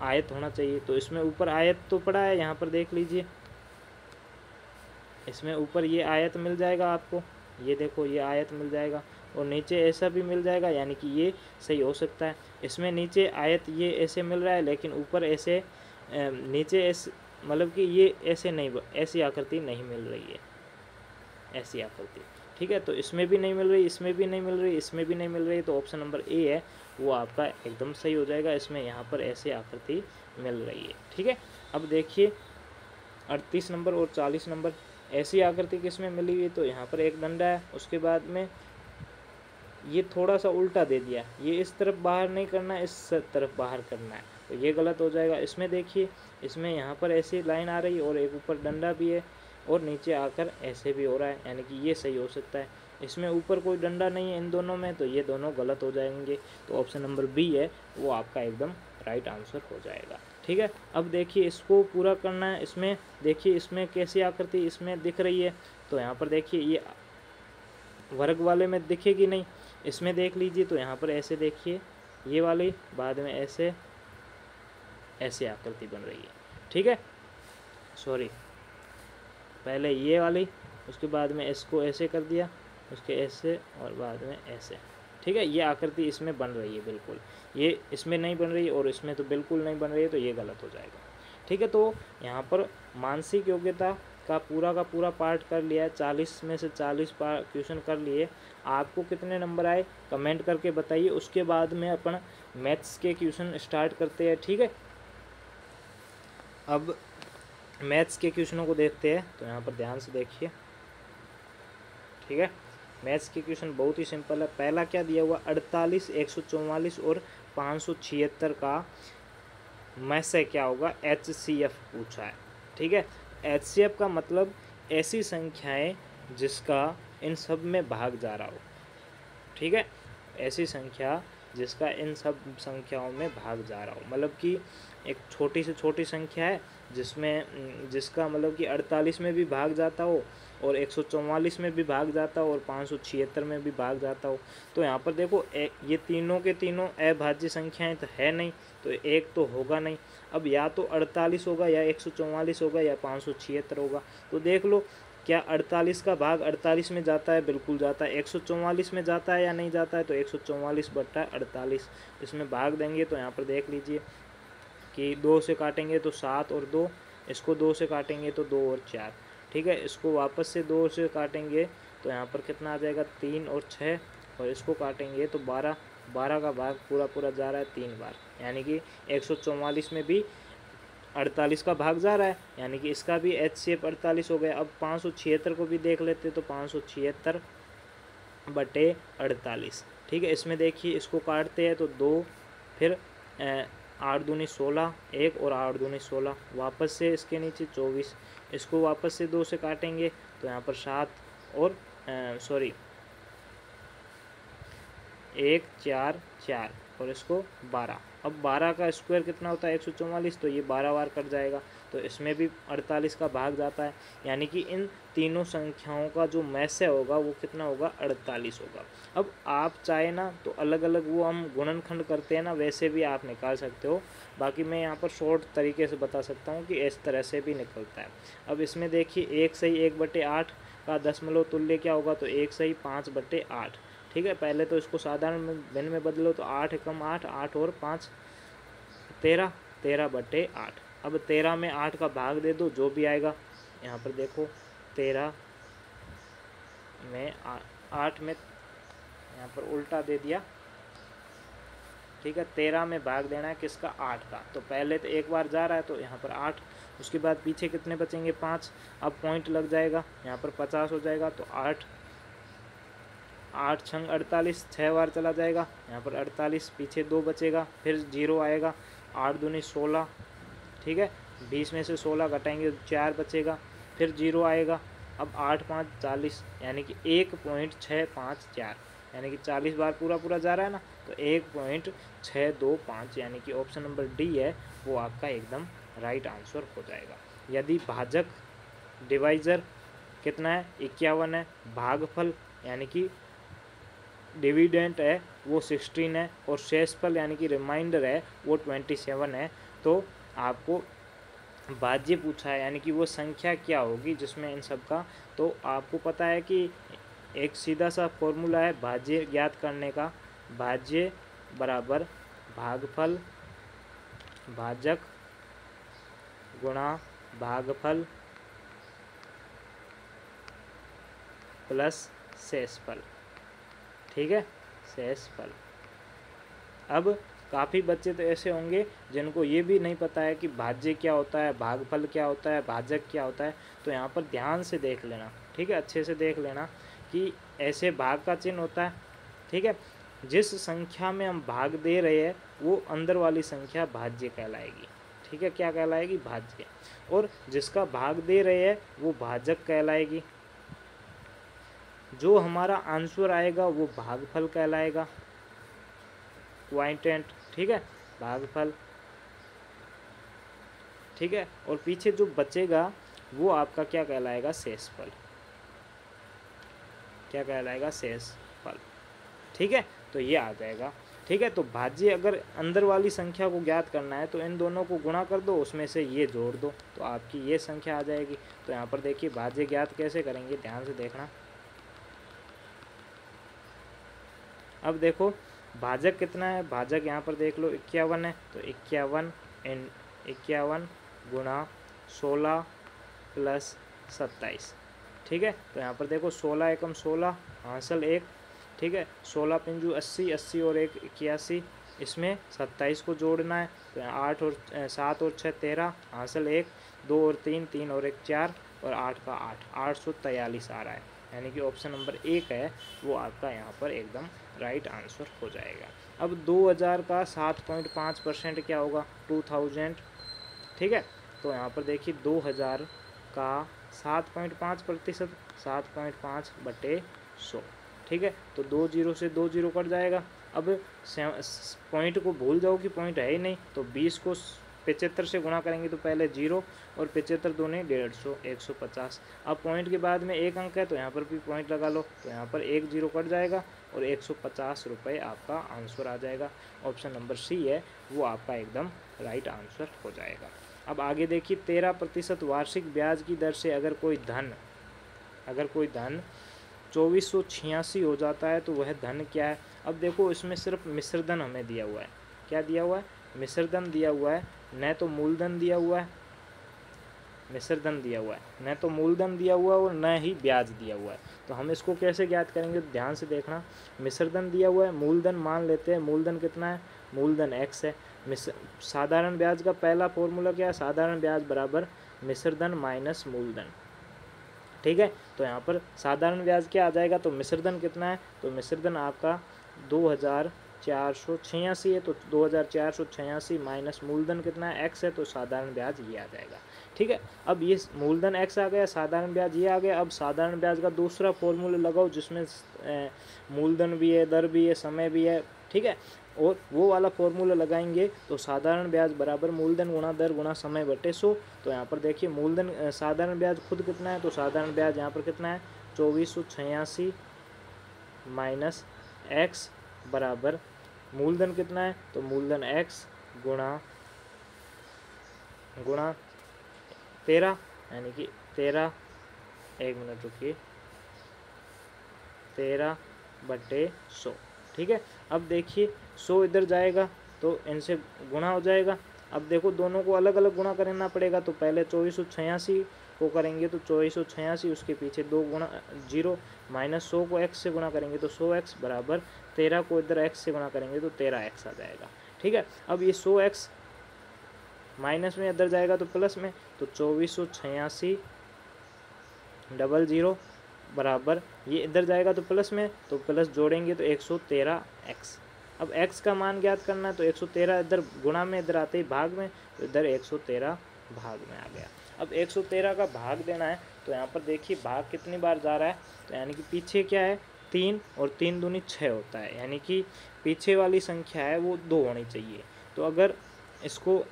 आयत होना चाहिए। तो इसमें ऊपर आयत तो पड़ा है, यहाँ पर देख लीजिए, इसमें ऊपर ये आयत मिल जाएगा आपको, ये देखो ये आयत मिल जाएगा, और नीचे ऐसा भी मिल जाएगा, यानी कि ये सही हो सकता है। इसमें नीचे आयत ये ऐसे मिल रहा है, लेकिन ऊपर ऐसे नीचे ऐसे मतलब कि ये ऐसे नहीं, ऐसी आकृति नहीं मिल रही है, ऐसी आकृति, ठीक है। तो इसमें भी नहीं मिल रही, इसमें भी नहीं मिल रही, इसमें भी नहीं मिल रही, तो ऑप्शन नंबर ए है वो आपका एकदम सही हो जाएगा। इसमें यहाँ पर ऐसी आकृति मिल रही है, ठीक है। अब देखिए 38 नंबर और 40 नंबर, ऐसी आकृति किसमें मिली हुई है। तो यहाँ पर एक डंडा है, उसके बाद में ये थोड़ा सा उल्टा दे दिया, ये इस तरफ बाहर नहीं करना है, इस तरफ बाहर करना है, तो ये गलत हो जाएगा। इसमें देखिए, इसमें यहाँ पर ऐसी लाइन आ रही है और एक ऊपर डंडा भी है और नीचे आकर ऐसे भी हो रहा है, यानी कि ये सही हो सकता है। इसमें ऊपर कोई डंडा नहीं है इन दोनों में, तो ये दोनों गलत हो जाएंगे। तो ऑप्शन नंबर बी है वो आपका एकदम राइट आंसर हो जाएगा, ठीक है। अब देखिए इसको पूरा करना है। इसमें देखिए इसमें कैसी आकृति इसमें दिख रही है, तो यहाँ पर देखिए ये वर्ग वाले में दिखेगी नहीं, इसमें देख लीजिए, तो यहाँ पर ऐसे देखिए ये वाली, बाद में ऐसे ऐसे आकृति बन रही है, ठीक है। सॉरी, पहले ये वाली, उसके बाद में इसको ऐसे कर दिया, उसके ऐसे और बाद में ऐसे, ठीक है। ये आकृति इसमें बन रही है बिल्कुल, ये इसमें नहीं बन रही और इसमें तो बिल्कुल नहीं बन रही है, तो ये गलत हो जाएगा, ठीक है। तो यहाँ पर मानसिक योग्यता का पूरा पार्ट कर लिया है, 40 में से 40 क्वेश्चन कर लिए। आपको कितने नंबर आए कमेंट करके बताइए, उसके बाद में अपन मैथ्स के क्वेश्चन स्टार्ट करते हैं, ठीक है। अब मैथ्स के क्वेश्चनों को देखते हैं, तो यहाँ पर ध्यान से देखिए। ठीक है, मैथ्स के क्वेश्चन बहुत ही सिंपल है। पहला क्या दिया हुआ, 48, 144 और 576 का में से क्या होगा, HCF पूछा है। ठीक है, HCF का मतलब ऐसी संख्याएं जिसका इन सब में भाग जा रहा हो। ठीक है, ऐसी संख्या जिसका इन सब संख्याओं में भाग जा रहा हो, मतलब कि एक छोटी से छोटी संख्या है जिसका मतलब कि 48 में भी भाग जाता हो और 144 में भी भाग जाता हो और 576 में भी भाग जाता हो। तो यहाँ पर देखो ये तीनों के तीनों अभाज्य संख्याएं तो है नहीं, तो एक तो होगा नहीं। अब या तो 48 होगा या 144 होगा या 576 होगा। तो देख लो, क्या 48 का भाग 48 में जाता है, बिल्कुल जाता है। 144 में जाता है या नहीं जाता है, तो 144/48 इसमें भाग देंगे। तो यहाँ पर देख लीजिए कि 2 से काटेंगे तो 7 और 2, इसको 2 से काटेंगे तो 2 और 4। ठीक है, इसको वापस से 2 से काटेंगे तो यहाँ पर कितना आ जाएगा, 3 और 6, और इसको काटेंगे तो 12। 12 का भाग पूरा पूरा जा रहा है 3 बार, यानी कि 144 में भी 48 का भाग जा रहा है, यानी कि इसका भी HCF 48 हो गया। अब 576 को भी देख लेते, तो 576/48। ठीक है, इसमें देखिए इसको काटते हैं तो 2, फिर 8 दूनी 16, 1 और 8 दूनी 16, वापस से इसके नीचे 24, इसको वापस से 2 से काटेंगे तो यहाँ पर 7 और 1 4 4 और इसको 12। अब 12 का स्क्वायर कितना होता है, 144, तो ये 12 बार कट जाएगा, तो इसमें भी 48 का भाग जाता है, यानी कि इन तीनों संख्याओं का जो मैसे होगा वो कितना होगा, 48 होगा। अब आप चाहे ना तो अलग अलग वो हम गुणनखंड करते हैं ना, वैसे भी आप निकाल सकते हो। बाकी मैं यहाँ पर शॉर्ट तरीके से बता सकता हूँ कि इस तरह से भी निकलता है। अब इसमें देखिए 1 सही 1/8 का दशमलव तुल्य क्या होगा, तो 1 सही 5/8। ठीक है, पहले तो इसको साधारण भिन्न में बदलो, तो 8 एकम 8, 8 और 5 13, 13/8। अब 13 में 8 का भाग दे दो, जो भी आएगा। यहाँ पर देखो 13 में 8 में यहाँ पर उल्टा दे दिया। ठीक है, 13 में भाग देना है किसका, 8 का। तो पहले तो एक बार जा रहा है, तो यहाँ पर 8, उसके बाद पीछे कितने बचेंगे, 5। अब पॉइंट लग जाएगा, यहाँ पर 50 हो जाएगा, तो 8 छंग 48, 6 बार चला जाएगा, यहाँ पर 48, पीछे 2 बचेगा, फिर 0 आएगा, 8 दूनी 16। ठीक है, 20 में से 16 घटाएंगे 4 बचेगा, फिर 0 आएगा। अब 8 5 40, यानी कि 1.654, यानी कि 40 बार पूरा पूरा जा रहा है ना, तो 1.625, यानी कि ऑप्शन नंबर डी है वो आपका एकदम राइट आंसर हो जाएगा। यदि भाजक डिवाइजर कितना है, 51 है, भागफल यानी कि डिविडेंट है वो 16 है, और शेषफल यानी कि रिमाइंडर है वो 27 है। तो आपको भाज्य पूछा है, यानी कि वो संख्या क्या होगी जिसमें इन सब का। तो आपको पता है कि एक सीधा सा फॉर्मूला है भाज्य ज्ञात करने का, भाज्य बराबर भागफल भाजक गुणा भागफल प्लस शेषफल। ठीक है, शेषफल। अब काफ़ी बच्चे तो ऐसे होंगे जिनको ये भी नहीं पता है कि भाज्य क्या होता है, भागफल क्या होता है, भाजक क्या होता है। तो यहाँ पर ध्यान से देख लेना, ठीक है, अच्छे से देख लेना कि ऐसे भाग का चिन्ह होता है। ठीक है, जिस संख्या में हम भाग दे रहे हैं वो अंदर वाली संख्या भाज्य कहलाएगी। ठीक है, क्या कहलाएगी, भाज्य। और जिसका भाग दे रहे हैं वो भाजक कहलाएगी। जो हमारा आंसर आएगा वो भागफल कहलाएगा, क्वाइंटेंट। ठीक है, भागफल। ठीक है, और पीछे जो बचेगा वो आपका क्या कहलाएगा, शेषफल। क्या कहलाएगा, शेषफल। ठीक है, तो ये आ जाएगा। ठीक है, तो भाज्य अगर अंदर वाली संख्या को ज्ञात करना है तो इन दोनों को गुणा कर दो, उसमें से ये जोड़ दो, तो आपकी ये संख्या आ जाएगी। तो यहाँ पर देखिए भाज्य ज्ञात कैसे करेंगे, ध्यान से देखना। अब देखो भाजक कितना है, भाजक यहाँ पर देख लो 51 है, तो 51 गुणा 16 प्लस 27। ठीक है, तो यहाँ पर देखो 16 एकम 16, हासिल 1। ठीक है, 16 पिंजू 80, 80 और 1 81, इसमें 27 को जोड़ना है, तो तो यहाँ 8 और 7 और 6 13, हासिल 1, 2 और 3 3 और 1 4 और 8 का 8, 843 आ रहा है। यानी कि ऑप्शन नंबर 1 है वो आपका यहाँ पर एकदम राइट आंसर हो जाएगा। अब 2000 का 7.5% क्या होगा? 2000, ठीक है। तो यहाँ पर देखिए 2000 का 7.5%, 7.5/100, ठीक है। तो 2 जीरो से 2 जीरो कट जाएगा। अब पॉइंट को भूल जाओ कि पॉइंट है ही नहीं, तो 20 को 75 से गुणा करेंगे तो पहले 0 और 75 दूनी 150, 150। अब पॉइंट के बाद में एक अंक है तो यहाँ पर भी पॉइंट लगा लो, तो यहाँ पर 1 जीरो कट जाएगा और 150 रुपये आपका आंसर आ जाएगा। ऑप्शन नंबर सी है वो आपका एकदम राइट आंसर हो जाएगा। अब आगे देखिए 13% वार्षिक ब्याज की दर से अगर कोई धन 2486 हो जाता है तो वह धन क्या है? अब देखो इसमें सिर्फ मिश्र धन हमें दिया हुआ है। क्या दिया हुआ है? मिश्र धन दिया हुआ है, न तो मूलधन दिया हुआ है। मिश्र धन दिया हुआ है, न तो मूलधन दिया हुआ है और न ही ब्याज दिया हुआ है। तो हम इसको कैसे ज्ञात करेंगे? तो ध्यान से देखना, मिश्र धन दिया हुआ है, मूलधन मान लेते हैं। मूलधन कितना है? मूलधन x है। साधारण ब्याज का पहला फॉर्मूला क्या है? साधारण ब्याज बराबर मिश्र धन माइनस मूलधन, ठीक है। तो यहाँ पर साधारण ब्याज क्या आ जाएगा? तो मिश्र धन कितना है? तो मिश्र धन आपका 2486 है, तो 2486 माइनस मूलधन कितना है? x है, तो साधारण ब्याज ये आ जाएगा, ठीक है। अब ये मूलधन x आ गया, साधारण ब्याज ये आ गया। अब साधारण ब्याज का दूसरा फॉर्मूला लगाओ जिसमें मूलधन भी है, दर भी है, समय भी है, ठीक है। और वो वाला फॉर्मूला लगाएंगे तो साधारण ब्याज बराबर मूलधन गुणा दर गुणा समय बटे 100। तो यहाँ पर देखिए मूलधन साधारण ब्याज खुद कितना है? तो साधारण ब्याज यहाँ पर कितना है? 2486 माइनस x बराबर मूलधन कितना है? तो मूलधन x गुणा 13, यानी कि 13, एक मिनट रुकिए, 13/100, ठीक है। अब देखिए 100 इधर जाएगा तो इनसे गुणा हो जाएगा। अब देखो दोनों को अलग अलग गुणा करना पड़ेगा, तो पहले 2486 को करेंगे तो 2486, उसके पीछे 2 गुणा 0 माइनस 100 को x से गुणा करेंगे तो 100x बराबर 13 को इधर x से गुणा करेंगे तो 13x आ जाएगा, ठीक है। अब ये 100x माइनस में इधर जाएगा तो प्लस में, तो 2486 00 बराबर ये इधर जाएगा तो प्लस में, तो प्लस जोड़ेंगे तो 113x। अब x का मान ज्ञात करना है तो 113 इधर गुणा में, इधर आते ही भाग में, तो इधर 113 भाग में आ गया। अब 113 का भाग देना है तो यहाँ पर देखिए भाग कितनी बार जा रहा है? तो यानी कि पीछे क्या है? 3 और 3 दूनी 6 होता है, यानी कि पीछे वाली संख्या है वो 2 होनी चाहिए। तो अगर इसको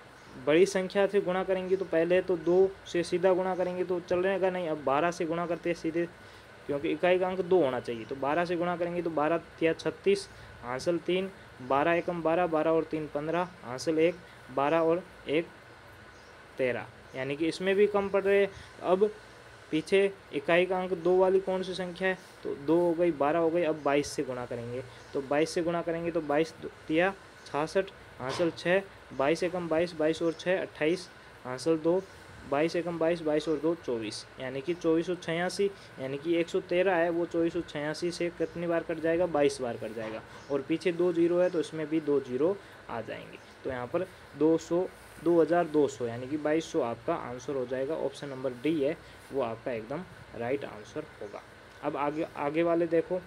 बड़ी संख्या से गुणा करेंगे तो पहले तो 2 से सीधा गुणा करेंगे तो चलेगा नहीं। अब 12 से गुणा करते हैं सीधे, क्योंकि इकाई का अंक 2 होना चाहिए। तो 12 से गुणा करेंगे तो 12 या 36, हासिल 3, 12 एकम 12, 12 और 3 15, हासिल 1, 12 और 1 13, यानी कि इसमें भी कम पड़ रहे हैं। अब पीछे इकाई का अंक 2 वाली कौन सी संख्या है? तो 2 हो गई, 12 हो गई। अब 22 से गुणा करेंगे तो 22 से गुणा करेंगे तो 22 तिया 66, हासिल 6, 22 एकम 22, 22 और 6 28, हासिल 2, 22 एकम 22, 22 और 2 24, यानी कि 2486, यानी कि 113 है वो 2486 से कितनी बार कट जाएगा? 22 बार कट जाएगा। और पीछे 2 जीरो है तो इसमें भी 2 जीरो आ जाएंगे। तो यहाँ पर 2200 यानी कि 2200 आपका आंसर हो जाएगा। ऑप्शन नंबर डी है वो आपका एकदम राइट आंसर होगा। अब आगे वाले देखो,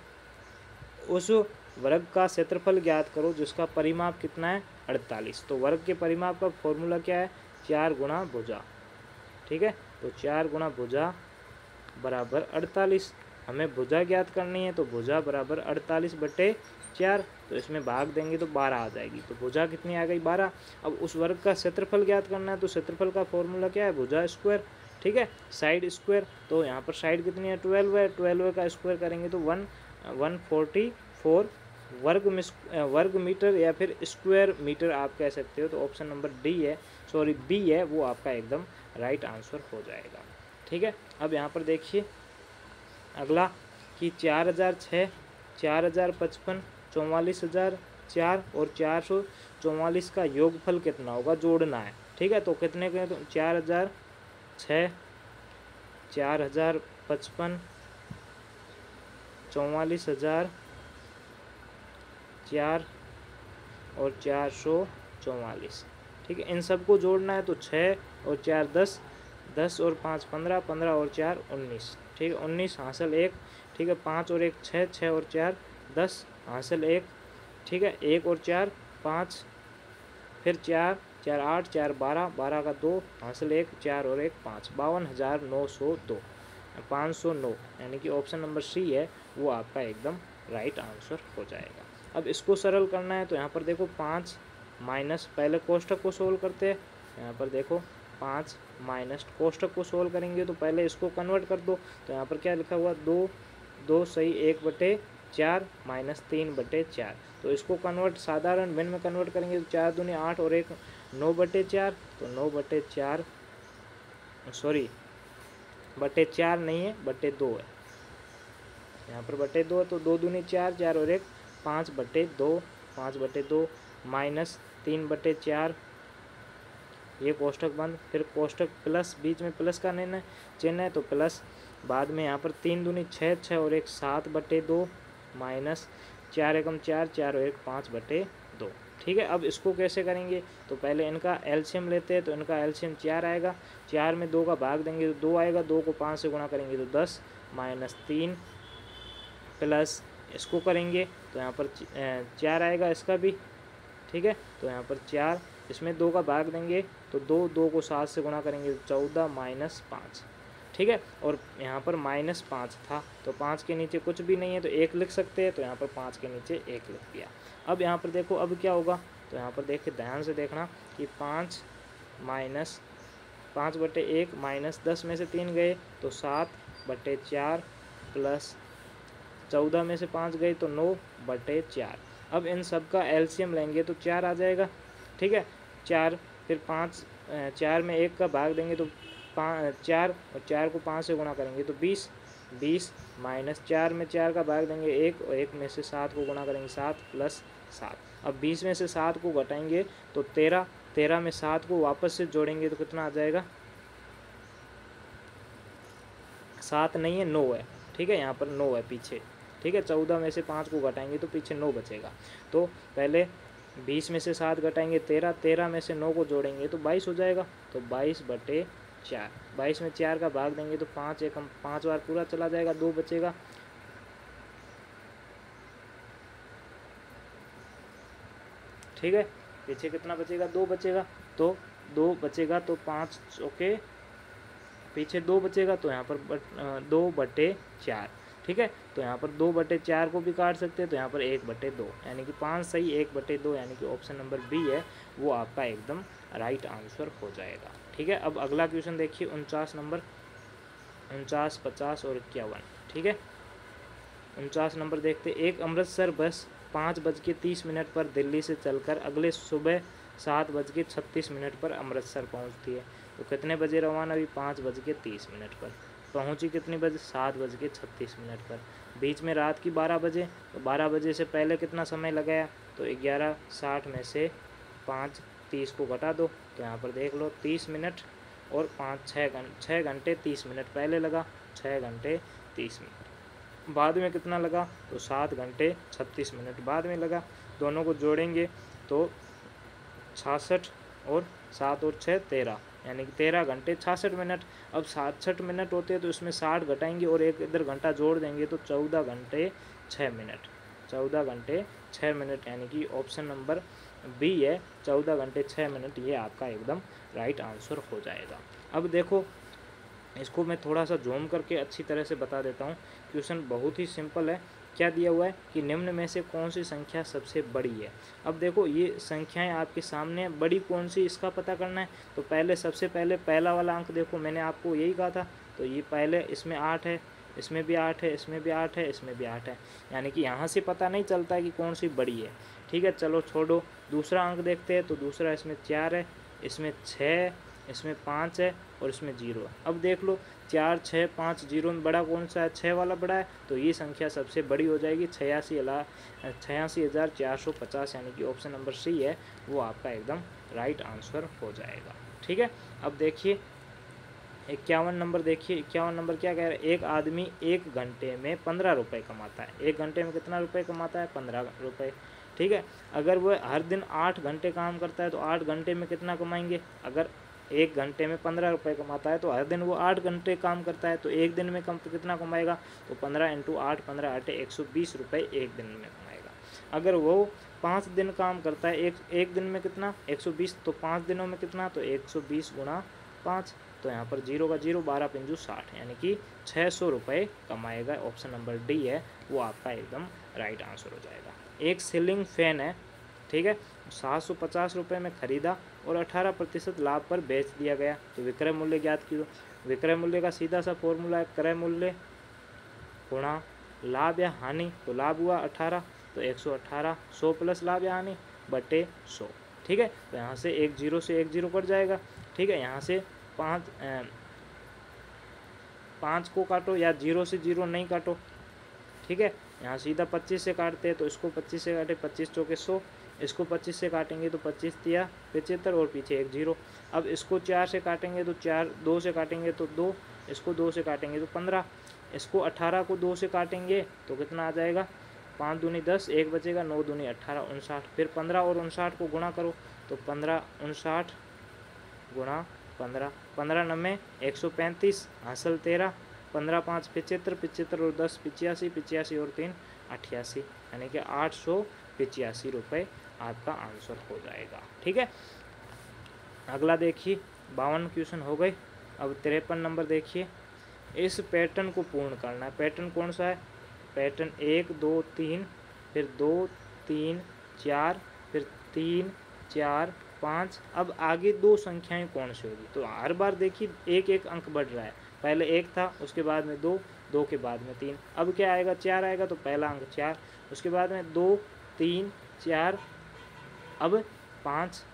उस वर्ग का क्षेत्रफल ज्ञात करो जिसका परिमाप कितना है? 48। तो वर्ग के परिमाप का फॉर्मूला क्या है? 4 गुणा भुजा, ठीक है। तो 4 गुणा भुजा बराबर 48। हमें भुजा ज्ञात करनी है तो भुजा बराबर 48/4, तो इसमें भाग देंगे तो 12 आ जाएगी। तो भुजा कितनी आ गई? 12। अब उस वर्ग का क्षेत्रफल ज्ञात करना है तो क्षेत्रफल का फॉर्मूला क्या है? भुजा स्क्वायर, ठीक है, साइड स्क्वायर। तो यहाँ पर साइड कितनी है? 12 है, 12 का स्क्वायर करेंगे तो 144 वर्ग मीटर या फिर स्क्वायर मीटर आप कह सकते हो। तो ऑप्शन नंबर बी है वो आपका एकदम राइट आंसर हो जाएगा, ठीक है। अब यहाँ पर देखिए अगला कि 4006, 4055, 44,004 और 444 का योगफल कितना होगा? जोड़ना है, ठीक है। तो कितने के? तो 4006, 4055, 44,004 और 444, ठीक है, इन सबको जोड़ना है तो 6 और 4 10, 10 और 5 15, 15 और 4 19, ठीक है, 19 हासिल 1, ठीक है, 5 और 1 6, 6 और 4 10 हासिल 1, ठीक है, 1 और 4 5, फिर 4 4 8 4 12, 12 का 2 हासिल 1, 4 और 1 5, 52,902, 509, यानी कि ऑप्शन नंबर सी है वो आपका एकदम राइट आंसर हो जाएगा। अब इसको सरल करना है तो यहाँ पर देखो 5 माइनस, पहले कोष्ठक को सोल्व करते हैं। यहाँ पर देखो 5 माइनस कोष्ठक को सोल्व करेंगे तो पहले इसको कन्वर्ट कर दो। तो यहाँ पर क्या लिखा हुआ 2 2 सही 1/4 माइनस 3/4, तो इसको कन्वर्ट साधारण भिन्न में कन्वर्ट करेंगे तो 4 दूनी 8 और 1 9/4, तो 9/4 सॉरी बटे 4 नहीं है बटे 2 है, यहाँ पर बटे 2 है तो 2 दूनी 4, 4 और 1 5/2, 5/2 माइनस 3/4, ये कोष्ठक बंद, फिर कोष्ठक प्लस, बीच में प्लस का चिन्ह है तो प्लस, बाद में यहाँ पर 3 दूनी 6, 6 और 1 7/2 माइनस 4 एकम 4, 4 और 1 5/2, ठीक है। अब इसको कैसे करेंगे तो पहले इनका एलसीएम लेते हैं, तो इनका एलसीएम 4 आएगा, 4 में 2 का भाग देंगे तो 2 आएगा, 2 को 5 से गुणा करेंगे तो 10 माइनस 3 प्लस इसको करेंगे तो यहाँ पर 4 आएगा इसका भी, ठीक है, तो यहाँ पर 4, इसमें 2 का भाग देंगे तो 2 को 7 से गुणा करेंगे तो 14 माइनस 5, ठीक है, और यहाँ पर माइनस 5 था तो 5 के नीचे कुछ भी नहीं है तो 1 लिख सकते हैं, तो यहाँ पर 5 के नीचे 1 लिख दिया। अब यहाँ पर देखो अब क्या होगा, तो यहाँ पर देखिए ध्यान से देखना कि 5 माइनस 5/1 माइनस 10 में से 3 गए तो 7/4 प्लस 14 में से 5 गए तो 9/4। अब इन सब का एलसीएम लेंगे तो 4 आ जाएगा, ठीक है, 4 फिर 5, 4 में 1 का भाग देंगे तो 4 और 4 को 5 से गुणा करेंगे तो 20, 20 माइनस 4 में 4 का भाग देंगे 1 और 1 में से 7 को गुणा करेंगे 7 प्लस 7। अब 20 में से 7 को घटाएंगे तो 13, 13 में 7 को वापस से जोड़ेंगे तो कितना आ जाएगा, 7 नहीं है 9 है, ठीक है, यहाँ पर 9 है पीछे, ठीक है, 14 में से 5 को घटाएंगे तो पीछे 9 बचेगा। तो पहले 20 में से 7 घटाएंगे 13, 13 में से 9 को जोड़ेंगे तो 22 हो जाएगा, तो 22/4, 22 में 4 का भाग देंगे तो 5 एकम 5 बार पूरा चला जाएगा, 2 बचेगा, ठीक है, पीछे कितना बचेगा 2 बचेगा, तो 2 बचेगा तो 5 ओके पीछे 2 बचेगा तो यहाँ पर 2/4, ठीक है, तो यहाँ पर 2/4 को भी काट सकते हैं तो यहाँ पर 1/2, यानी कि 5 सही 1/2, यानी कि ऑप्शन नंबर बी है वो आपका एकदम राइट आंसर हो जाएगा, ठीक है। अब अगला क्वेश्चन देखिए 49 नंबर, 49, 50 और 51, ठीक है। 49 नंबर देखते, एक अमृतसर बस 5:30 पर दिल्ली से चलकर अगले सुबह 7:36 पर अमृतसर पहुंचती है, तो कितने बजे रवाना हुई, 5:30 पर, पहुंची कितने बजे, 7:36 पर, बीच में रात की 12 बजे, तो 12 बजे से पहले कितना समय लगाया, तो 11:60 में से 5:30 को घटा दो, तो यहाँ पर देख लो 30 मिनट और 6 घंटे 30 मिनट पहले लगा, 6 घंटे 30 मिनट बाद में कितना लगा, तो 7 घंटे 36 मिनट बाद में लगा, दोनों को जोड़ेंगे तो 66 और 7 और 6 13, यानी कि 13 घंटे 66 मिनट। अब 67 मिनट होते हैं तो इसमें 60 घटाएंगे और एक इधर घंटा जोड़ देंगे तो 14 घंटे 6 मिनट, 14 घंटे 6 मिनट, यानी कि ऑप्शन नंबर बी है 14 घंटे 6 मिनट, ये आपका एकदम राइट आंसर हो जाएगा। अब देखो इसको मैं थोड़ा सा जूम करके अच्छी तरह से बता देता हूँ, क्वेश्चन बहुत ही सिंपल है। क्या दिया हुआ है कि निम्न में से कौन सी संख्या सबसे बड़ी है। अब देखो ये संख्याएं आपके सामने, बड़ी कौन सी इसका पता करना है, तो पहले सबसे पहले पहला वाला अंक देखो, मैंने आपको यही कहा था, तो ये पहले इसमें 8 है, इसमें भी 8 है, इसमें भी 8 है, इसमें भी 8 है, यानी कि यहाँ से पता नहीं चलता है कि कौन सी बड़ी है, ठीक है, चलो छोड़ो। दूसरा अंक देखते हैं, तो दूसरा इसमें 4 है, इसमें 6, इसमें 5 है और इसमें 0 है। अब देख लो 4, 6, 5, 0 में बड़ा कौन सा है, 6 वाला बड़ा है, तो ये संख्या सबसे बड़ी हो जाएगी 86,450, यानी कि ऑप्शन नंबर सी है वो आपका एकदम राइट आंसर हो जाएगा, ठीक है। अब देखिए 51 नंबर देखिए, 51 नंबर क्या कह रहा है, एक आदमी 1 घंटे में 15 रुपये कमाता है, 1 घंटे में कितना रुपये कमाता है, 15 रुपये, ठीक है। अगर वह हर दिन 8 घंटे काम करता है तो 8 घंटे में कितना कमाएंगे, अगर 1 घंटे में 15 रुपये कमाता है तो हर दिन वो 8 घंटे काम करता है तो एक दिन में कितना कमाएगा, तो 15 × 8 15 8 120 रुपये एक दिन में कमाएगा। अगर वो 5 दिन काम करता है, एक दिन में कितना 120, तो 5 दिनों में कितना, तो 120 × 5, तो यहाँ पर 0 का 0, 12 × 60 यानी कि 600 रुपये कमाएगा। ऑप्शन नंबर डी है वो आपका एकदम राइट आंसर हो जाएगा। एक सीलिंग फैन है, ठीक है, 750 रुपये में खरीदा और 18% लाभ पर बेच दिया गया, तो विक्रय मूल्य ज्ञात कीजिए। विक्रय मूल्य का सीधा सा फॉर्मूला है क्रय मूल्य गुणा लाभ या हानि, तो लाभ हुआ 18 तो 118, 100 प्लस लाभ या हानि बटे 100, ठीक है। तो यहाँ से एक 0 से एक 0 कट जाएगा, ठीक है। यहाँ से 5 को काटो या 0 से 0 नहीं काटो, ठीक है। यहाँ सीधा 25 से काटते हैं तो इसको 25 से काटे, 25 चौके 100, इसको 25 से काटेंगे तो 25 तिया 75 और पीछे एक 0। अब इसको 4 से काटेंगे तो 4, 2 से काटेंगे तो 2, इसको 2 से काटेंगे तो 15, इसको 18 को 2 से काटेंगे तो कितना आ जाएगा, 5 दूनी 10, एक बचेगा, 9 दूनी 18 59, फिर 15 और 59 को गुणा करो तो 15 59 गुणा 15, 15 9 135, हासिल 13, 15 5 75, 75 और 10 85, 85 और 3 88, यानी कि 885 रुपये आपका आंसर हो जाएगा, ठीक है। अगला देखिए 52 क्वेश्चन हो गए। अब 53 नंबर देखिए, इस पैटर्न को पूर्ण करना है। पैटर्न कौन सा है, पैटर्न 1 2 3, फिर 2 3 4, फिर 3 4 5। अब आगे दो संख्याएं कौन सी होगी, तो हर बार देखिए एक एक अंक बढ़ रहा है, पहले 1 था, उसके बाद में 2, 2 के बाद में 3, अब क्या आएगा 4 आएगा, तो पहला अंक 4, उसके बाद में 2 3 4, अब 5,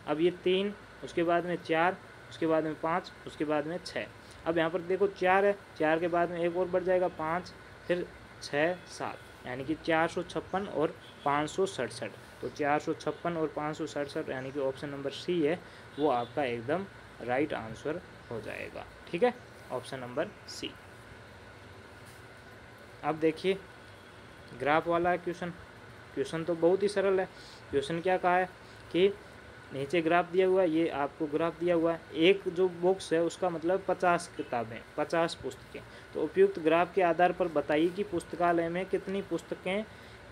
अब ये 3, उसके बाद में 4, उसके बाद में 5, उसके बाद में 6। अब यहाँ पर देखो 4 है, 4 के बाद में एक और बढ़ जाएगा 5, फिर 6 7, यानी कि 456 और 567, तो 456 और 567 यानी कि ऑप्शन नंबर सी है वो आपका एकदम राइट आंसर हो जाएगा, ठीक है, ऑप्शन नंबर सी। अब देखिए ग्राफ वाला है क्वेश्चन। क्वेश्चन तो बहुत ही सरल है। क्वेश्चन क्या कहा है कि नीचे ग्राफ दिया हुआ है, ये आपको ग्राफ दिया हुआ है, एक जो बॉक्स है उसका मतलब 50 किताबें 50 पुस्तकें, तो उपयुक्त ग्राफ के आधार पर बताइए कि पुस्तकालय में कितनी पुस्तकें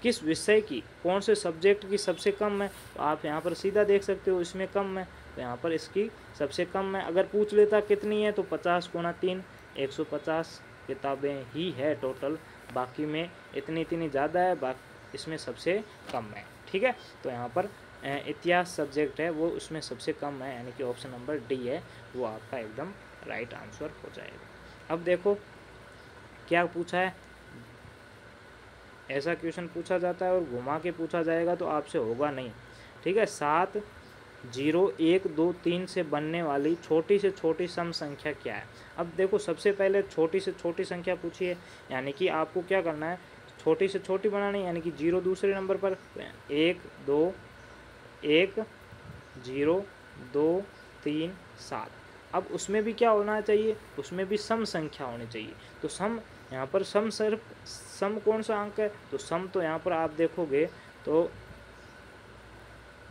किस विषय की कौन से सब्जेक्ट की सबसे कम है। तो आप यहाँ पर सीधा देख सकते हो इसमें कम है, तो यहाँ पर इसकी सबसे कम है। अगर पूछ लेता कितनी है तो 50 × 3 150 किताबें ही है टोटल, बाकी में इतनी ज़्यादा है, बाकी इसमें सबसे कम है, ठीक है। तो यहाँ पर इतिहास सब्जेक्ट है वो उसमें सबसे कम है, यानी कि ऑप्शन नंबर डी है वो आपका एकदम राइट आंसर हो जाएगा। अब देखो क्या पूछा है, ऐसा क्वेश्चन पूछा जाता है और घुमा के पूछा जाएगा तो आपसे होगा नहीं, ठीक है। 7 0 1 2 3 से बनने वाली छोटी से छोटी सम संख्या क्या है। अब देखो सबसे पहले छोटी से छोटी संख्या पूछी है, यानी कि आपको क्या करना है, छोटी से छोटी बनानी, यानी कि 0 दूसरे नंबर पर, 1 2 1 0 2 3 7। अब उसमें भी क्या होना चाहिए, उसमें भी सम संख्या होनी चाहिए। तो सम यहाँ पर सम सिर्फ सम कौन सा अंक है, तो सम तो यहाँ पर आप देखोगे तो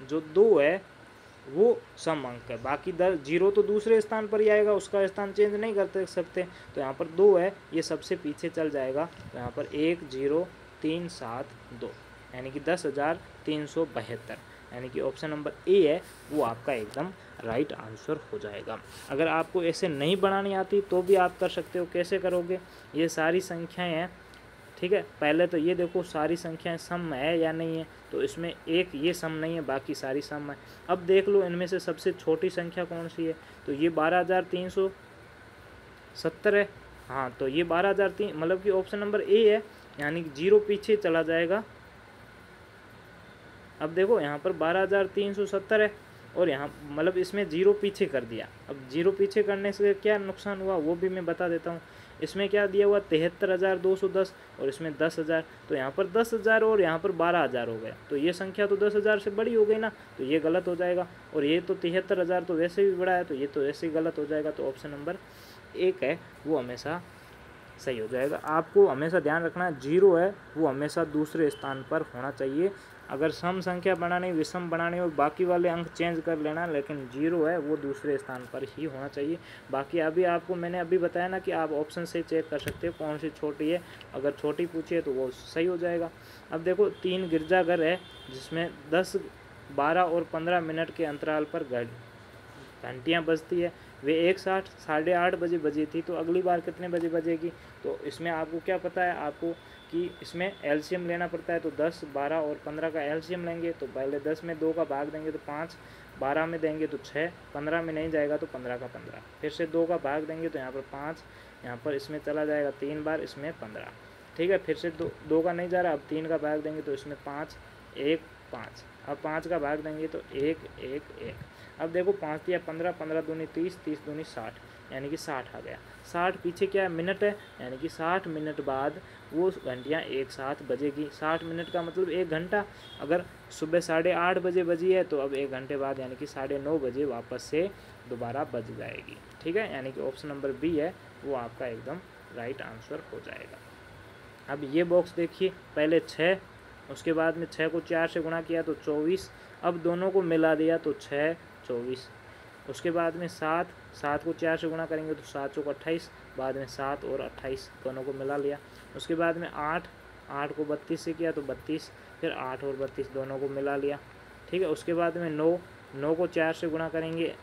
जो 2 है वो सम अंक है, बाकी 0 तो दूसरे स्थान पर ही आएगा, उसका स्थान चेंज नहीं कर सकते। तो यहाँ पर 2 है, ये सबसे पीछे चल जाएगा, तो यहाँ पर 1 0 3 7 2, यानी कि 10,372, यानी कि ऑप्शन नंबर ए है वो आपका एकदम राइट आंसर हो जाएगा। अगर आपको ऐसे नहीं बनानी आती तो भी आप कर सकते हो। कैसे करोगे, ये सारी संख्याएं हैं, ठीक है। पहले तो ये देखो सारी संख्याएं सम है या नहीं है, तो इसमें एक ये सम नहीं है, बाकी सारी सम है। अब देख लो इनमें से सबसे छोटी संख्या कौन सी है, तो ये 12,370 है। हाँ, तो ये 12,003 मतलब कि ऑप्शन नंबर ए है, यानी कि 0 पीछे चला जाएगा। अब देखो यहाँ पर 12,370 है और यहाँ मतलब इसमें 0 पीछे कर दिया। अब 0 पीछे करने से क्या नुकसान हुआ वो भी मैं बता देता हूँ। इसमें क्या दिया हुआ 73,210 और इसमें 10,000, तो यहाँ पर 10,000 और यहाँ पर 12,000 हो गया, तो ये संख्या तो 10,000 से बड़ी हो गई ना, तो ये गलत हो जाएगा। और ये तो 73,000 तो वैसे भी बड़ा है, तो ये तो वैसे ही गलत हो जाएगा। तो ऑप्शन नंबर 1 है वो हमेशा सही हो जाएगा। आपको हमेशा ध्यान रखना है 0 है वो हमेशा दूसरे स्थान पर होना चाहिए, अगर सम संख्या बनानी, विषम बनानी हो, बाकी वाले अंक चेंज कर लेना, लेकिन 0 है वो दूसरे स्थान पर ही होना चाहिए। बाकी अभी आपको मैंने अभी बताया ना कि आप ऑप्शन से चेक कर सकते हो कौन सी छोटी है, अगर छोटी पूछी है तो वो सही हो जाएगा। अब देखो 3 गिरजाघर है जिसमें 10, 12 और 15 मिनट के अंतराल पर घंटियाँ बजती है। वे एक साथ 8:30 बजे बजी थी, तो अगली बार कितने बजे बजेगी? तो इसमें आपको क्या पता है आपको कि इसमें एलसीएम लेना पड़ता है, तो 10, 12 और 15 का एलसीएम लेंगे। तो पहले 10 में 2 का भाग देंगे तो 5, 12 में देंगे तो 6, 15 में नहीं जाएगा तो 15 का 15, फिर से 2 का भाग देंगे तो यहाँ पर 5, यहाँ पर इसमें चला जाएगा 3 बार, इसमें 15। ठीक है, फिर से 2 का नहीं जा रहा, अब 3 का भाग देंगे तो इसमें 5, 1, 5, अब 5 का भाग देंगे तो 1, 1, 1। अब देखो 5 दिया 15, 15 दूनी 30, 30 दूनी 60, यानी कि 60 आ गया। 60 पीछे क्या है? मिनट है, यानी कि 60 मिनट बाद वो घंटियाँ एक साथ बजेगी। 60 मिनट का मतलब 1 घंटा। अगर सुबह 8:30 बजे बजी है तो अब 1 घंटे बाद यानी कि 9:30 बजे वापस से दोबारा बज जाएगी। ठीक है, यानी कि ऑप्शन नंबर बी है वो आपका एकदम राइट आंसर हो जाएगा। अब ये बॉक्स देखिए, पहले 6, उसके बाद में 6 को 4 से गुणा किया तो 24, अब दोनों को मिला दिया तो 6, 24। उसके बाद में 7, 7 को 4 से गुणा करेंगे तो 7 चौक 28, बाद में 7 और 28 दोनों को मिला लिया। उसके बाद में 8, 8 को 32 से किया तो 32, फिर 8 और 32 दोनों को मिला लिया। ठीक है, उसके बाद में 9, 9 को 4 से गुणा करेंगे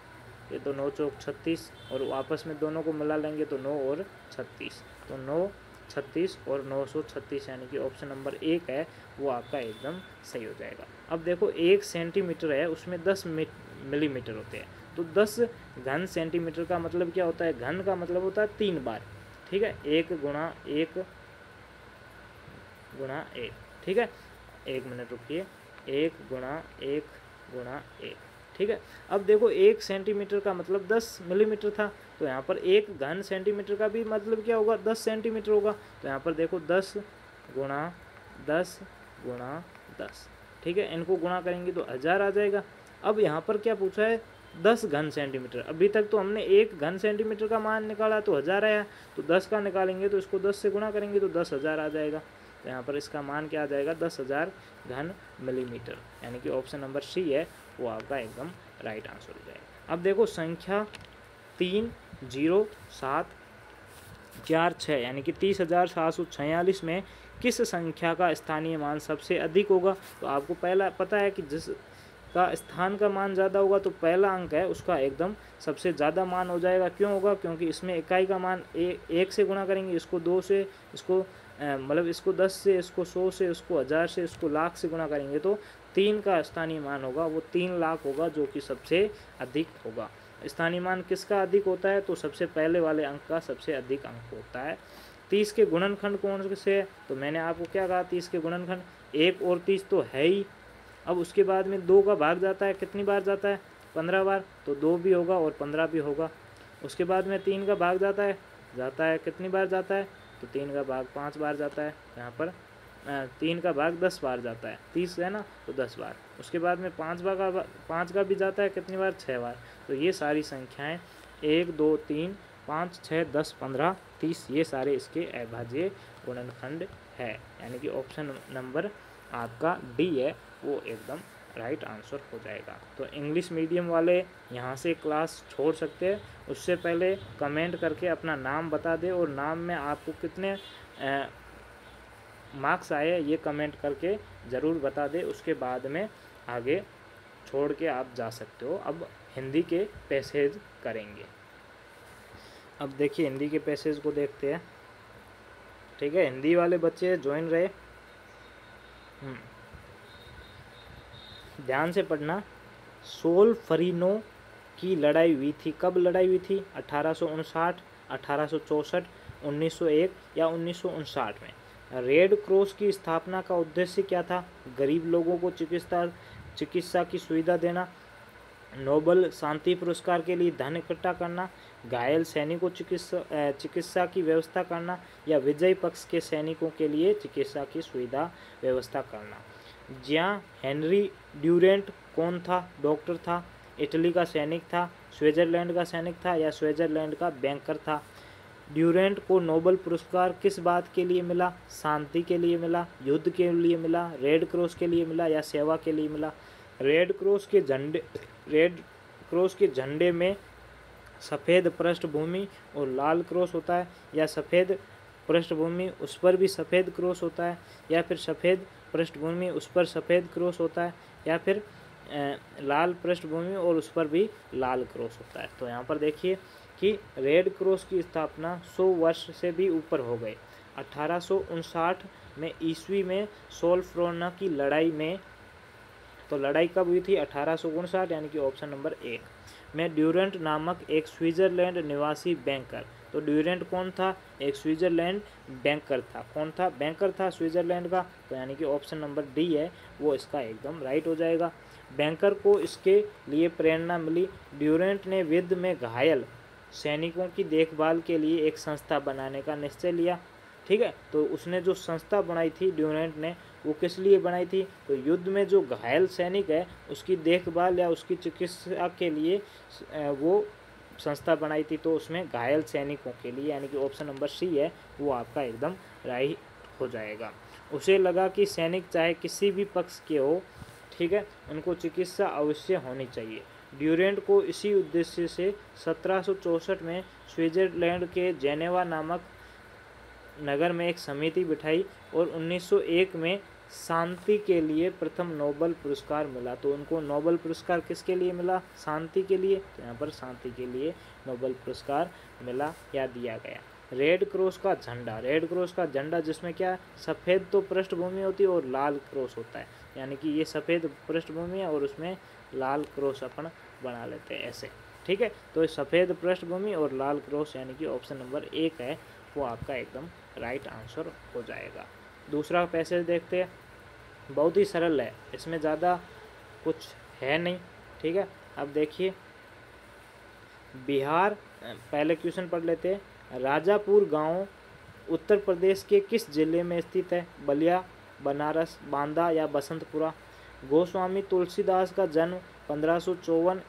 ये तो 9 चौक 36, और वापस में दोनों को मिला लेंगे तो 9 और 36, तो 9, 36 और 936, यानी कि ऑप्शन नंबर 1 है वो आपका एकदम सही हो जाएगा। अब देखो 1 सेंटीमीटर है उसमें 10 मिलीमीटर होते हैं, तो 10 घन सेंटीमीटर का मतलब क्या होता है? घन का मतलब होता है 3 बार। ठीक है, 1 गुणा 1 गुणा 1। ठीक है, 1 मिनट रुकिए, 1 गुणा 1 गुणा 1। ठीक है, अब देखो 1 सेंटीमीटर का मतलब 10 मिलीमीटर था, तो यहाँ पर 1 घन सेंटीमीटर का भी मतलब क्या होगा? 10 सेंटीमीटर होगा। तो यहाँ पर देखो 10 गुणा 10 गुणा 10। ठीक है, इनको गुणा करेंगे तो 1000 आ जाएगा। अब यहाँ पर क्या पूछा है? 10 घन सेंटीमीटर। अभी तक तो हमने 1 घन सेंटीमीटर का मान निकाला तो 1000 आया, तो 10 का निकालेंगे तो इसको 10 से गुणा करेंगे तो 10,000 आ जाएगा। तो यहाँ पर इसका मान क्या आ जाएगा? 10,000 घन मिलीमीटर, यानी कि ऑप्शन नंबर सी है वो आपका एकदम राइट आंसर हो जाएगा। अब देखो संख्या 3, 0, 7, 4, 6 यानी कि 30,746 में किस संख्या का स्थानीय मान सबसे अधिक होगा? तो आपको पहला पता है कि जिस का स्थान का मान ज़्यादा होगा तो पहला अंक है उसका एकदम सबसे ज़्यादा मान हो जाएगा। क्यों होगा? क्योंकि इसमें इकाई का मान 1 से गुणा करेंगे, इसको 2 से, इसको मतलब इसको 10 से, इसको 100 से, इसको 1000 से, इसको लाख से गुणा करेंगे तो 3 का स्थानीय मान होगा वो 3 लाख होगा, जो कि सबसे अधिक होगा। स्थानीय मान किसका अधिक होता है? तो सबसे पहले वाले अंक का सबसे अधिक अंक होता है। 30 के गुणनखंड कौन से है? तो मैंने आपको क्या कहा? 30 के गुणनखंड 1 और 30 तो है ही। अब उसके बाद में 2 का भाग जाता है, कितनी बार जाता है? 15 बार, तो 2 भी होगा और 15 भी होगा। उसके बाद में 3 का भाग जाता है कितनी बार जाता है? तो 3 का भाग 5 बार जाता है। यहाँ पर 3 का भाग 10 बार जाता है, 30 है ना, तो 10 बार। उसके बाद में 5 का भी जाता है कितनी बार? 6 बार। तो ये सारी संख्याएं 1, 2, 3, 5, 6, 10, 15, 30 ये सारे इसके अभाज्य गुणनखंड है, यानी कि ऑप्शन नंबर आपका डी है वो एकदम राइट आंसर हो जाएगा। तो इंग्लिश मीडियम वाले यहाँ से क्लास छोड़ सकते हैं, उससे पहले कमेंट करके अपना नाम बता दे और नाम में आपको कितने मार्क्स आए ये कमेंट करके ज़रूर बता दे। उसके बाद में आगे छोड़ के आप जा सकते हो। अब हिंदी के पैसेज करेंगे। अब देखिए हिंदी के पैसेज को देखते हैं। ठीक है, हिंदी वाले बच्चे ज्वाइन रहे, ध्यान से पढ़ना। सोल्फरीनो की लड़ाई हुई थी, कब लड़ाई हुई थी? 1859, 1864, 1901 या 1959 में। रेड क्रॉस की स्थापना का उद्देश्य क्या था? गरीब लोगों को चिकित्सा की सुविधा देना, नोबल शांति पुरस्कार के लिए धन इकट्ठा करना, घायल सैनिकों चिकित्सा की व्यवस्था करना, या विजयी पक्ष के सैनिकों के लिए चिकित्सा की सुविधा व्यवस्था करना। जहाँ हेनरी ड्यूरेंट कौन था? डॉक्टर था, इटली का सैनिक था, स्विट्जरलैंड का सैनिक था, या स्विट्जरलैंड का बैंकर था। ड्यूरेंट को नोबेल पुरस्कार किस बात के लिए मिला? शांति के लिए मिला, युद्ध के लिए मिला, रेड क्रॉस के लिए मिला या सेवा के लिए मिला? रेड क्रॉस के झंडे में सफ़ेद पृष्ठभूमि और लाल क्रॉस होता है, या सफ़ेद पृष्ठभूमि उस पर भी सफ़ेद क्रॉस होता है, या फिर सफ़ेद पृष्ठभूमि उस पर सफ़ेद क्रॉस होता है, या फिर लाल पृष्ठभूमि और उस पर भी लाल क्रॉस होता है। तो यहाँ पर देखिए कि रेड क्रॉस की स्थापना 100 वर्ष से भी ऊपर हो गए। 1859 में ईस्वी में सोल्फ्रोना की लड़ाई में, तो लड़ाई कब हुई थी? 1859, यानी कि ऑप्शन नंबर 1 में ड्यूरेंट नामक एक स्विट्जरलैंड निवासी बैंकर। तो ड्यूरेंट कौन था? एक स्विट्जरलैंड बैंकर था। कौन था? बैंकर था स्विट्जरलैंड का। तो यानी कि ऑप्शन नंबर डी है वो इसका एकदम राइट हो जाएगा। बैंकर को इसके लिए प्रेरणा मिली। ड्यूरेंट ने युद्ध में घायल सैनिकों की देखभाल के लिए एक संस्था बनाने का निश्चय लिया। ठीक है, तो उसने जो संस्था बनाई थी ड्यूरेंट ने, वो किस लिए बनाई थी? तो युद्ध में जो घायल सैनिक है उसकी देखभाल या उसकी चिकित्सा के लिए वो संस्था बनाई थी। तो उसमें घायल सैनिकों के लिए, यानी कि ऑप्शन नंबर सी है वो आपका एकदम राइट हो जाएगा। उसे लगा कि सैनिक चाहे किसी भी पक्ष के हो, ठीक है, उनको चिकित्सा अवश्य होनी चाहिए। ड्यूरेंट को इसी उद्देश्य से 1764 में स्विट्जरलैंड के जेनेवा नामक नगर में एक समिति बिठाई और 1901 में शांति के लिए प्रथम नोबेल पुरस्कार मिला। तो उनको नोबेल पुरस्कार किसके लिए मिला? शांति के लिए। तो यहाँ पर शांति के लिए नोबेल पुरस्कार मिला या दिया गया। रेड क्रॉस का झंडा, रेड क्रॉस का झंडा जिसमें क्या सफ़ेद तो पृष्ठभूमि होती है और लाल क्रॉस होता है, यानी कि ये सफ़ेद पृष्ठभूमि है और उसमें लाल क्रॉस अपन बना लेते हैं ऐसे। ठीक है, तो सफ़ेद पृष्ठभूमि और लाल क्रॉस, यानी कि ऑप्शन नंबर 1 है वो आपका एकदम राइट आंसर हो जाएगा। दूसरा पैसेज देखते हैं, बहुत ही सरल है, इसमें ज़्यादा कुछ है नहीं। ठीक है, अब देखिए बिहार, पहले क्वेश्चन पढ़ लेते हैं। राजापुर गांव उत्तर प्रदेश के किस जिले में स्थित है? बलिया, बनारस, बांदा या बसंतपुरा? गोस्वामी तुलसीदास का जन्म 1554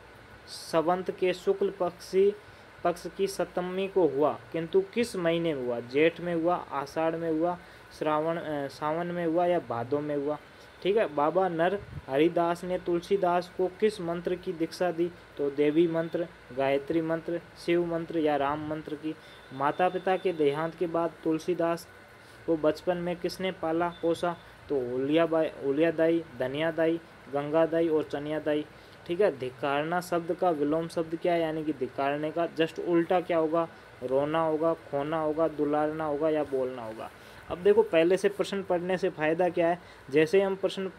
संवत के शुक्ल पक्ष की सप्तमी को हुआ, किंतु किस महीने में हुआ? जेठ में हुआ, आषाढ़ में हुआ, सावन में हुआ या भादों में हुआ? ठीक है, बाबा नर हरिदास ने तुलसीदास को किस मंत्र की दीक्षा दी? तो देवी मंत्र, गायत्री मंत्र, शिव मंत्र या राम मंत्र की? माता पिता के देहांत के बाद तुलसीदास को बचपन में किसने पाला पोसा? तो ओलियादाई, धनियादाई, गंगादाई और चनियादाई। ठीक है, धिक्कारना शब्द का विलोम शब्द क्या है? यानी कि धिक्कारने का जस्ट उल्टा क्या होगा? रोना होगा, खोना होगा, दुलारना होगा या बोलना होगा। अब देखो पहले से प्रश्न पढ़ने से फ़ायदा क्या है? जैसे हम प्रश्न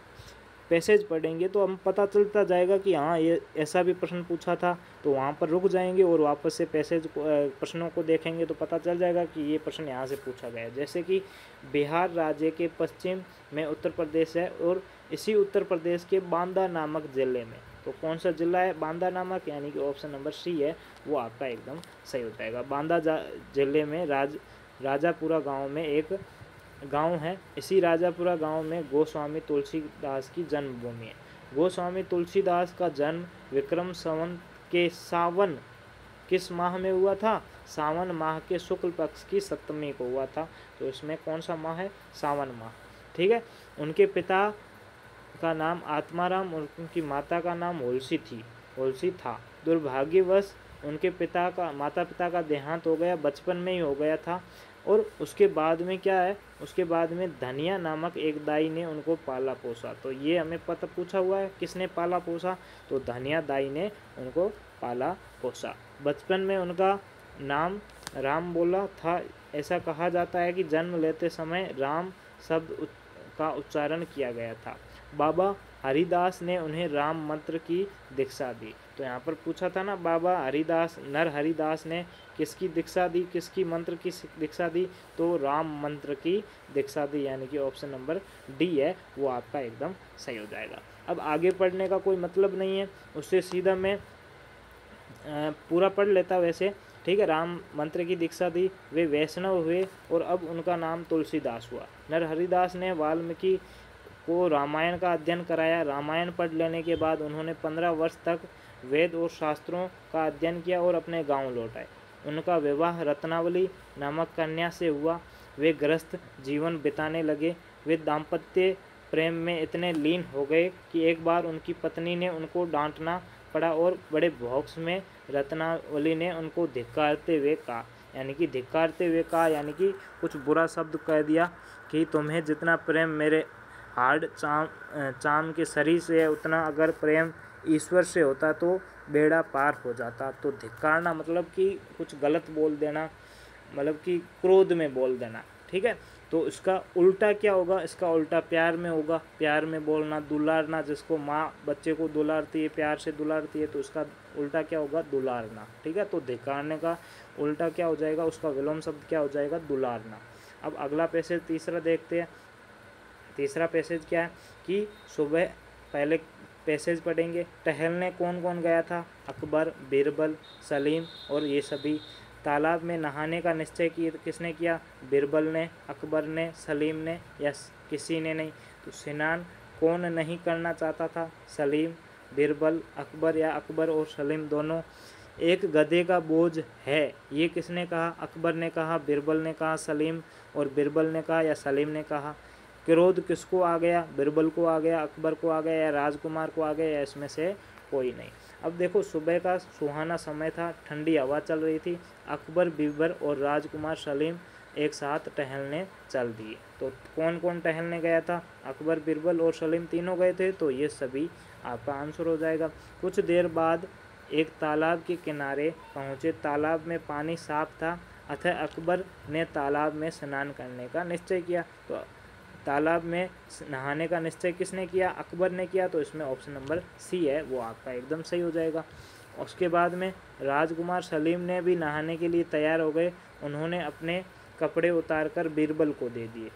पैसेज पढ़ेंगे तो हम पता चलता जाएगा कि हाँ ये ऐसा भी प्रश्न पूछा था, तो वहाँ पर रुक जाएंगे और वापस से पैसेज प्रश्नों को देखेंगे तो पता चल जाएगा कि ये प्रश्न यहाँ से पूछा गया है। जैसे कि बिहार राज्य के पश्चिम में उत्तर प्रदेश है और इसी उत्तर प्रदेश के बांदा नामक जिले में, तो कौन सा जिला है? बांदा नामक, यानी कि ऑप्शन नंबर सी है वो आपका एकदम सही हो जाएगा। बांदा जिले में राजापुरा गाँव में एक गांव है। इसी राजापुरा गांव में गोस्वामी तुलसीदास की जन्मभूमि है। गोस्वामी तुलसीदास का जन्म विक्रम संवत के सावन किस माह में हुआ था? सावन माह के शुक्ल पक्ष की सप्तमी को हुआ था। तो इसमें कौन सा माह है? सावन माह। ठीक है, उनके पिता का नाम आत्माराम और उनकी माता का नाम होलसी था। दुर्भाग्यवश उनके माता पिता का देहांत हो गया, बचपन में ही हो गया था। और उसके बाद में क्या है? उसके बाद में धनिया नामक एक दाई ने उनको पाला पोसा। तो ये हमें पता पूछा हुआ है किसने पाला पोसा? तो धनिया दाई ने उनको पाला पोसा। बचपन में उनका नाम राम बोला था। ऐसा कहा जाता है कि जन्म लेते समय राम शब्द का उच्चारण किया गया था। बाबा हरिदास ने उन्हें राम मंत्र की दीक्षा दी। तो यहाँ पर पूछा था ना, बाबा हरिदास, नर हरिदास ने किसकी दीक्षा दी, किसकी मंत्र की दीक्षा दी? तो राम मंत्र की दीक्षा दी, यानी कि ऑप्शन नंबर डी है वो आपका एकदम सही हो जाएगा। अब आगे पढ़ने का कोई मतलब नहीं है, उससे सीधा मैं पूरा पढ़ लेता वैसे। ठीक है, राम मंत्र की दीक्षा दी, वे वैष्णव हुए और अब उनका नाम तुलसीदास हुआ। नर हरिदास ने वाल्मीकि को रामायण का अध्ययन कराया। रामायण पढ़ लेने के बाद उन्होंने 15 वर्ष तक वेद और शास्त्रों का अध्ययन किया और अपने गांव लौट आए। उनका विवाह रत्नावली नामक कन्या से हुआ। वे गृहस्थ जीवन बिताने लगे। वे दाम्पत्य प्रेम में इतने लीन हो गए कि एक बार उनकी पत्नी ने उनको डांटना पड़ा और बड़े भौक्स में रत्नावली ने उनको धिक्कारते हुए कहा, यानी कि कुछ बुरा शब्द कह दिया कि तुम्हें जितना प्रेम मेरे हार्ड चाम के शरीर से है, उतना अगर प्रेम ईश्वर से होता तो बेड़ा पार हो जाता। तो धिक्कारना मतलब कि कुछ गलत बोल देना, मतलब कि क्रोध में बोल देना। ठीक है, तो इसका उल्टा क्या होगा? इसका उल्टा प्यार में होगा। प्यार में बोलना, दुलारना, जिसको माँ बच्चे को दुलारती है, प्यार से दुलारती है, तो उसका उल्टा क्या होगा? दुलारना। ठीक है, तो धिक्कारने का उल्टा क्या हो जाएगा? उसका विलोम शब्द क्या हो जाएगा? दुलारना। अब अगला पैसेज तीसरा देखते हैं। तीसरा पैसेज क्या है कि सुबह, पहले पैसेज पढ़ेंगे। टहलने कौन कौन गया था? अकबर, बीरबल, सलीम और ये सभी। तालाब में नहाने का निश्चय किसने किया? बीरबल ने, अकबर ने, सलीम ने या किसी ने नहीं? तो स्नान कौन नहीं करना चाहता था? सलीम, बीरबल, अकबर या अकबर और सलीम दोनों। एक गधे का बोझ है, ये किसने कहा? अकबर ने कहा, बीरबल ने कहा, सलीम और बीरबल ने कहा या सलीम ने कहा। क्रोध किसको आ गया? बीरबल को आ गया, अकबर को आ गया या राजकुमार को आ गया या इसमें से कोई नहीं। अब देखो, सुबह का सुहाना समय था, ठंडी हवा चल रही थी। अकबर, बीरबल और राजकुमार सलीम एक साथ टहलने चल दिए। तो कौन कौन टहलने गया था? अकबर, बीरबल और सलीम तीनों गए थे, तो ये सभी आपका आंसर हो जाएगा। कुछ देर बाद एक तालाब के किनारे पहुँचे। तालाब में पानी साफ था, अतः अकबर ने तालाब में स्नान करने का निश्चय किया। तो तालाब में नहाने का निश्चय किसने किया? अकबर ने किया। तो इसमें ऑप्शन नंबर सी है वो आपका एकदम सही हो जाएगा। उसके बाद में राजकुमार सलीम ने भी नहाने के लिए तैयार हो गए। उन्होंने अपने कपड़े उतारकर बीरबल को दे दिए,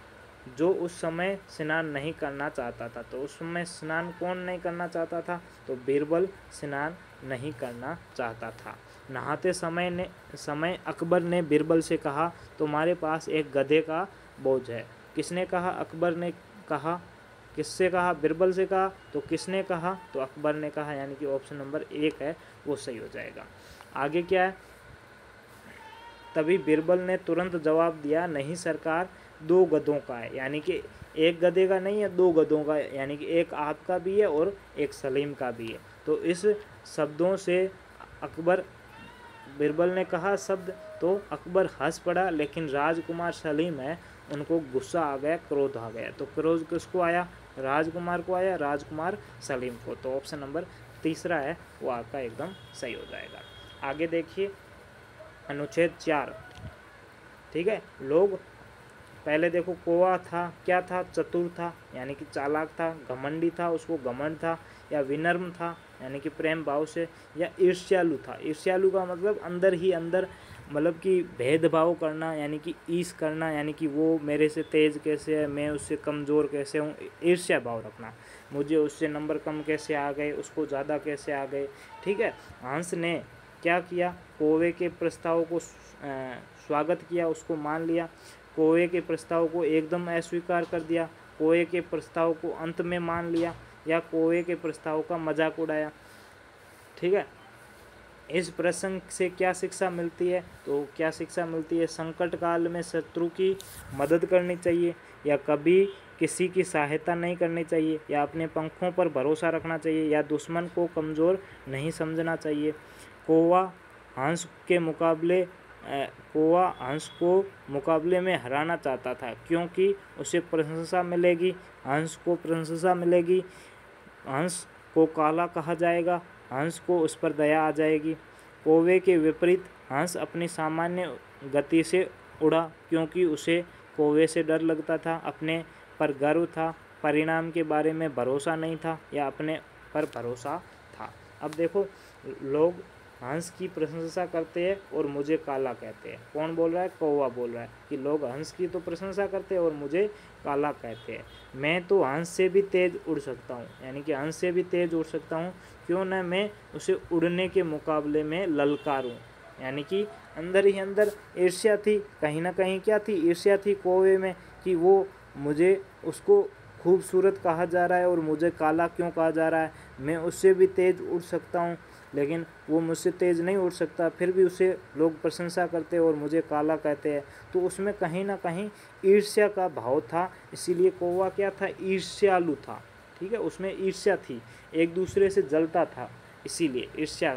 जो उस समय स्नान नहीं करना चाहता था। तो उस समय स्नान कौन नहीं करना चाहता था? तो बीरबल स्नान नहीं करना चाहता था। नहाते समय अकबर ने बीरबल से कहा, तुम्हारे पास एक गधे का बोझ है। किसने कहा? अकबर ने कहा। किससे कहा? बीरबल से कहा। तो किसने कहा? तो अकबर ने कहा, यानी कि ऑप्शन नंबर 1 है वो सही हो जाएगा। आगे क्या है? तभी बीरबल ने तुरंत जवाब दिया, नहीं सरकार, 2 गधों का है। यानी कि एक गधे का नहीं है, 2 गधों का है, यानी कि एक आपका भी है और एक सलीम का भी है। तो इस शब्दों से अकबर, बीरबल ने कहा शब्द तो अकबर हंस पड़ा, लेकिन राजकुमार सलीम है उनको गुस्सा आ गया, क्रोध आ गया। तो क्रोध किसको आया? राजकुमार को आया, राजकुमार सलीम को। तो ऑप्शन नंबर तीसरा है वो आपका एकदम सही हो जाएगा। आगे देखिए अनुच्छेद 4। ठीक है, लोग पहले देखो, कौवा था, क्या था? चतुर था, यानी कि चालाक था। घमंडी था, उसको घमंड था। या विनम्र था, यानी कि प्रेम भाव से। या ईर्ष्यालु था। ईर्ष्यालु का मतलब अंदर ही अंदर, मतलब कि भेदभाव करना, यानी कि ईर्ष्या करना, यानी कि वो मेरे से तेज़ कैसे है, मैं उससे कमज़ोर कैसे हूँ, ईर्ष्या भाव रखना। मुझे उससे नंबर कम कैसे आ गए, उसको ज़्यादा कैसे आ गए। ठीक है, हंस ने क्या किया? कौवे के प्रस्ताव को स्वागत किया, उसको मान लिया। कौवे के प्रस्ताव को एकदम अस्वीकार कर दिया। कौवे के प्रस्ताव को अंत में मान लिया, या कौवे के प्रस्ताव का मजाक उड़ाया। ठीक है, इस प्रसंग से क्या शिक्षा मिलती है? तो क्या शिक्षा मिलती है? संकट काल में शत्रु की मदद करनी चाहिए, या कभी किसी की सहायता नहीं करनी चाहिए, या अपने पंखों पर भरोसा रखना चाहिए, या दुश्मन को कमज़ोर नहीं समझना चाहिए। कौवा हंस को मुकाबले में हराना चाहता था, क्योंकि उसे प्रशंसा मिलेगी। हंस को प्रशंसा मिलेगी, हंस को काला कहा जाएगा, हंस को उस पर दया आ जाएगी। कौवे के विपरीत हंस अपनी सामान्य गति से उड़ा, क्योंकि उसे कौवे से डर लगता था, अपने पर गर्व था, परिणाम के बारे में भरोसा नहीं था, या अपने पर भरोसा था। अब देखो, लोग हंस की प्रशंसा करते हैं और मुझे काला कहते हैं। कौन बोल रहा है? कौवा बोल रहा है कि लोग हंस की तो प्रशंसा करते हैं और मुझे काला कहते हैं। मैं तो हंस से भी तेज़ उड़ सकता हूँ, यानी कि हंस से भी तेज़ उड़ सकता हूँ, क्यों न मैं उसे उड़ने के मुकाबले में ललकारूँ। यानी कि अंदर ही अंदर ईर्ष्या थी, कहीं ना कहीं क्या थी? ईर्ष्या थी कौवे में, कि वो मुझे, उसको खूबसूरत कहा जा रहा है और मुझे काला क्यों कहा जा रहा है, मैं उससे भी तेज़ उड़ सकता हूँ। लेकिन वो मुझसे तेज़ नहीं उड़ सकता, फिर भी उसे लोग प्रशंसा करते और मुझे काला कहते हैं। तो उसमें कहीं ना कहीं ईर्ष्या का भाव था, इसीलिए कौवा क्या था, ईर्ष्यालु था। ठीक है, उसमें ईर्ष्या थी, एक दूसरे से जलता था, इसीलिए ईर्ष्या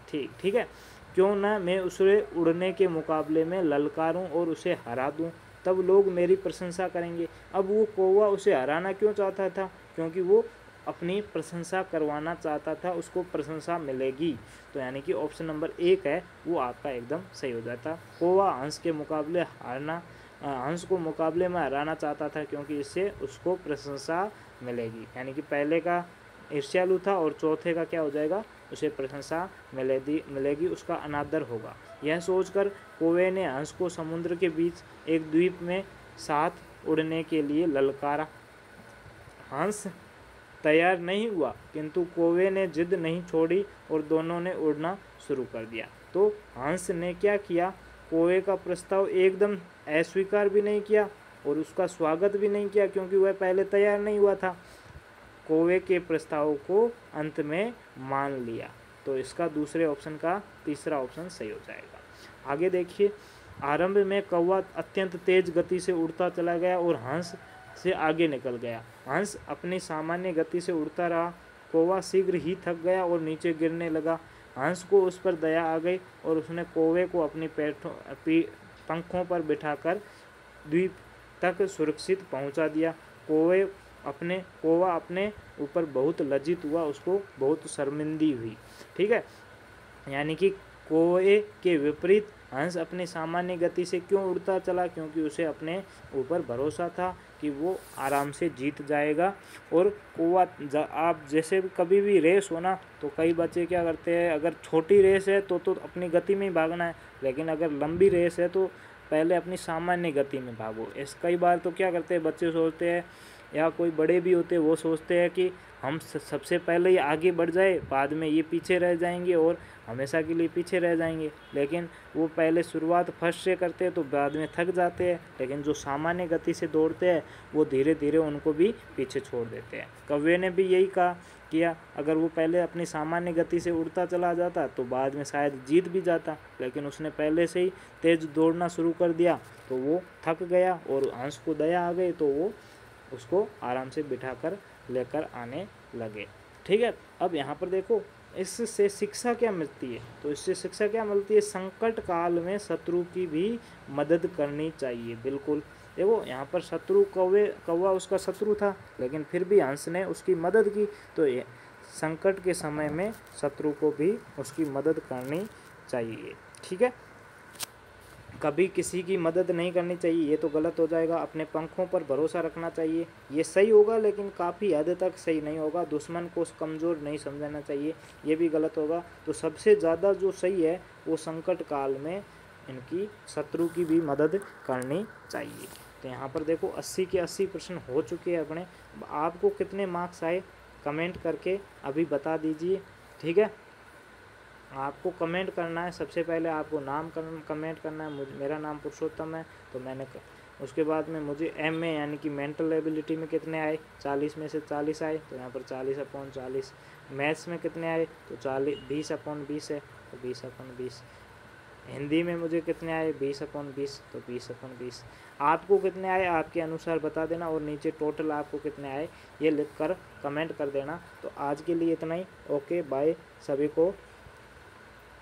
थी। ठीक है, क्यों ना मैं उसे उड़ने के मुकाबले में ललकारूं और उसे हरा दूं, तब लोग मेरी प्रशंसा करेंगे। अब वो कौवा उसे हराना क्यों चाहता था, क्योंकि वो अपनी प्रशंसा करवाना चाहता था, उसको प्रशंसा मिलेगी। तो यानी कि ऑप्शन नंबर 1 है वो आपका एकदम सही हो जाता। कौवा हंस के मुकाबले हंस को मुकाबले में हराना चाहता था, क्योंकि इससे उसको प्रशंसा मिलेगी। यानी कि पहले का ईर्ष्यालु था और चौथे का क्या हो जाएगा, उसे प्रशंसा मिलेगी, उसका अनादर होगा। यह सोचकर कौवे ने हंस को समुद्र के बीच एक द्वीप में साथ उड़ने के लिए ललकारा। हंस तैयार नहीं हुआ, किंतु कौवे ने जिद नहीं छोड़ी और दोनों ने उड़ना शुरू कर दिया। तो हंस ने क्या किया, कौवे का प्रस्ताव एकदम अस्वीकार भी नहीं किया और उसका स्वागत भी नहीं किया, क्योंकि वह पहले तैयार नहीं हुआ था। कौवे के प्रस्ताव को अंत में मान लिया। तो इसका दूसरे ऑप्शन का तीसरा ऑप्शन सही हो जाएगा। आगे देखिए, आरंभ में कौवा अत्यंत तेज गति से उड़ता चला गया और हंस से आगे निकल गया। हंस अपनी सामान्य गति से उड़ता रहा। कौवा शीघ्र ही थक गया और नीचे गिरने लगा। हंस को उस पर दया आ गई और उसने कौवे को अपनी पंखों पर बिठाकर द्वीप तक सुरक्षित पहुंचा दिया। कौवा अपने ऊपर बहुत लज्जित हुआ, उसको बहुत शर्मिंदी हुई। ठीक है, यानी कि कौवे के विपरीत हंस अपनी सामान्य गति से क्यों उड़ता चला, क्योंकि उसे अपने ऊपर भरोसा था कि वो आराम से जीत जाएगा। और कौवा आप जैसे कभी भी रेस हो ना, तो कई बच्चे क्या करते हैं, अगर छोटी रेस है तो अपनी गति में ही भागना है, लेकिन अगर लंबी रेस है तो पहले अपनी सामान्य गति में भागो। कई बार तो क्या करते हैं बच्चे, सोचते हैं या कोई बड़े भी होते हैं, वो सोचते हैं कि हम सबसे पहले ही आगे बढ़ जाए, बाद में ये पीछे रह जाएंगे और हमेशा के लिए पीछे रह जाएंगे। लेकिन वो पहले शुरुआत फर्स्ट से करते हैं तो बाद में थक जाते हैं, लेकिन जो सामान्य गति से दौड़ते हैं वो धीरे धीरे उनको भी पीछे छोड़ देते हैं। कौवे ने भी यही किया, अगर वो पहले अपनी सामान्य गति से उड़ता चला जाता तो बाद में शायद जीत भी जाता, लेकिन उसने पहले से ही तेज दौड़ना शुरू कर दिया तो वो थक गया और हंस को दया आ गई, तो वो उसको आराम से बिठाकर लेकर आने लगे। ठीक है, अब यहाँ पर देखो इससे शिक्षा क्या मिलती है, तो इससे शिक्षा क्या मिलती है, संकट काल में शत्रु की भी मदद करनी चाहिए। बिल्कुल, देखो यहाँ पर कौवा उसका शत्रु था, लेकिन फिर भी हंस ने उसकी मदद की। तो ये संकट के समय में शत्रु को भी उसकी मदद करनी चाहिए। ठीक है, कभी किसी की मदद नहीं करनी चाहिए, ये तो गलत हो जाएगा। अपने पंखों पर भरोसा रखना चाहिए, ये सही होगा, लेकिन काफ़ी हद तक सही नहीं होगा। दुश्मन को कमज़ोर नहीं समझना चाहिए, ये भी गलत होगा। तो सबसे ज़्यादा जो सही है वो संकट काल में इनकी शत्रु की भी मदद करनी चाहिए। तो यहाँ पर देखो 80 के 80 प्रश्न हो चुके हैं अपने। आपको कितने मार्क्स आए कमेंट करके अभी बता दीजिए। ठीक है, आपको कमेंट करना है, सबसे पहले आपको नाम कमेंट करना है। मेरा नाम पुरुषोत्तम है, तो मैंने उसके बाद में मुझे एम में यानी कि मेंटल एबिलिटी में कितने आए, 40 में से 40 आए, तो यहाँ पर 40/40। मैथ्स में कितने आए, तो 20/20 है, तो 20/20। हिंदी में मुझे कितने आए, 20/20, तो 20/20। आपको कितने आए आपके अनुसार बता देना, और नीचे टोटल आपको कितने आए ये लिख कर कमेंट कर देना। तो आज के लिए इतना ही। ओके बाय, सभी को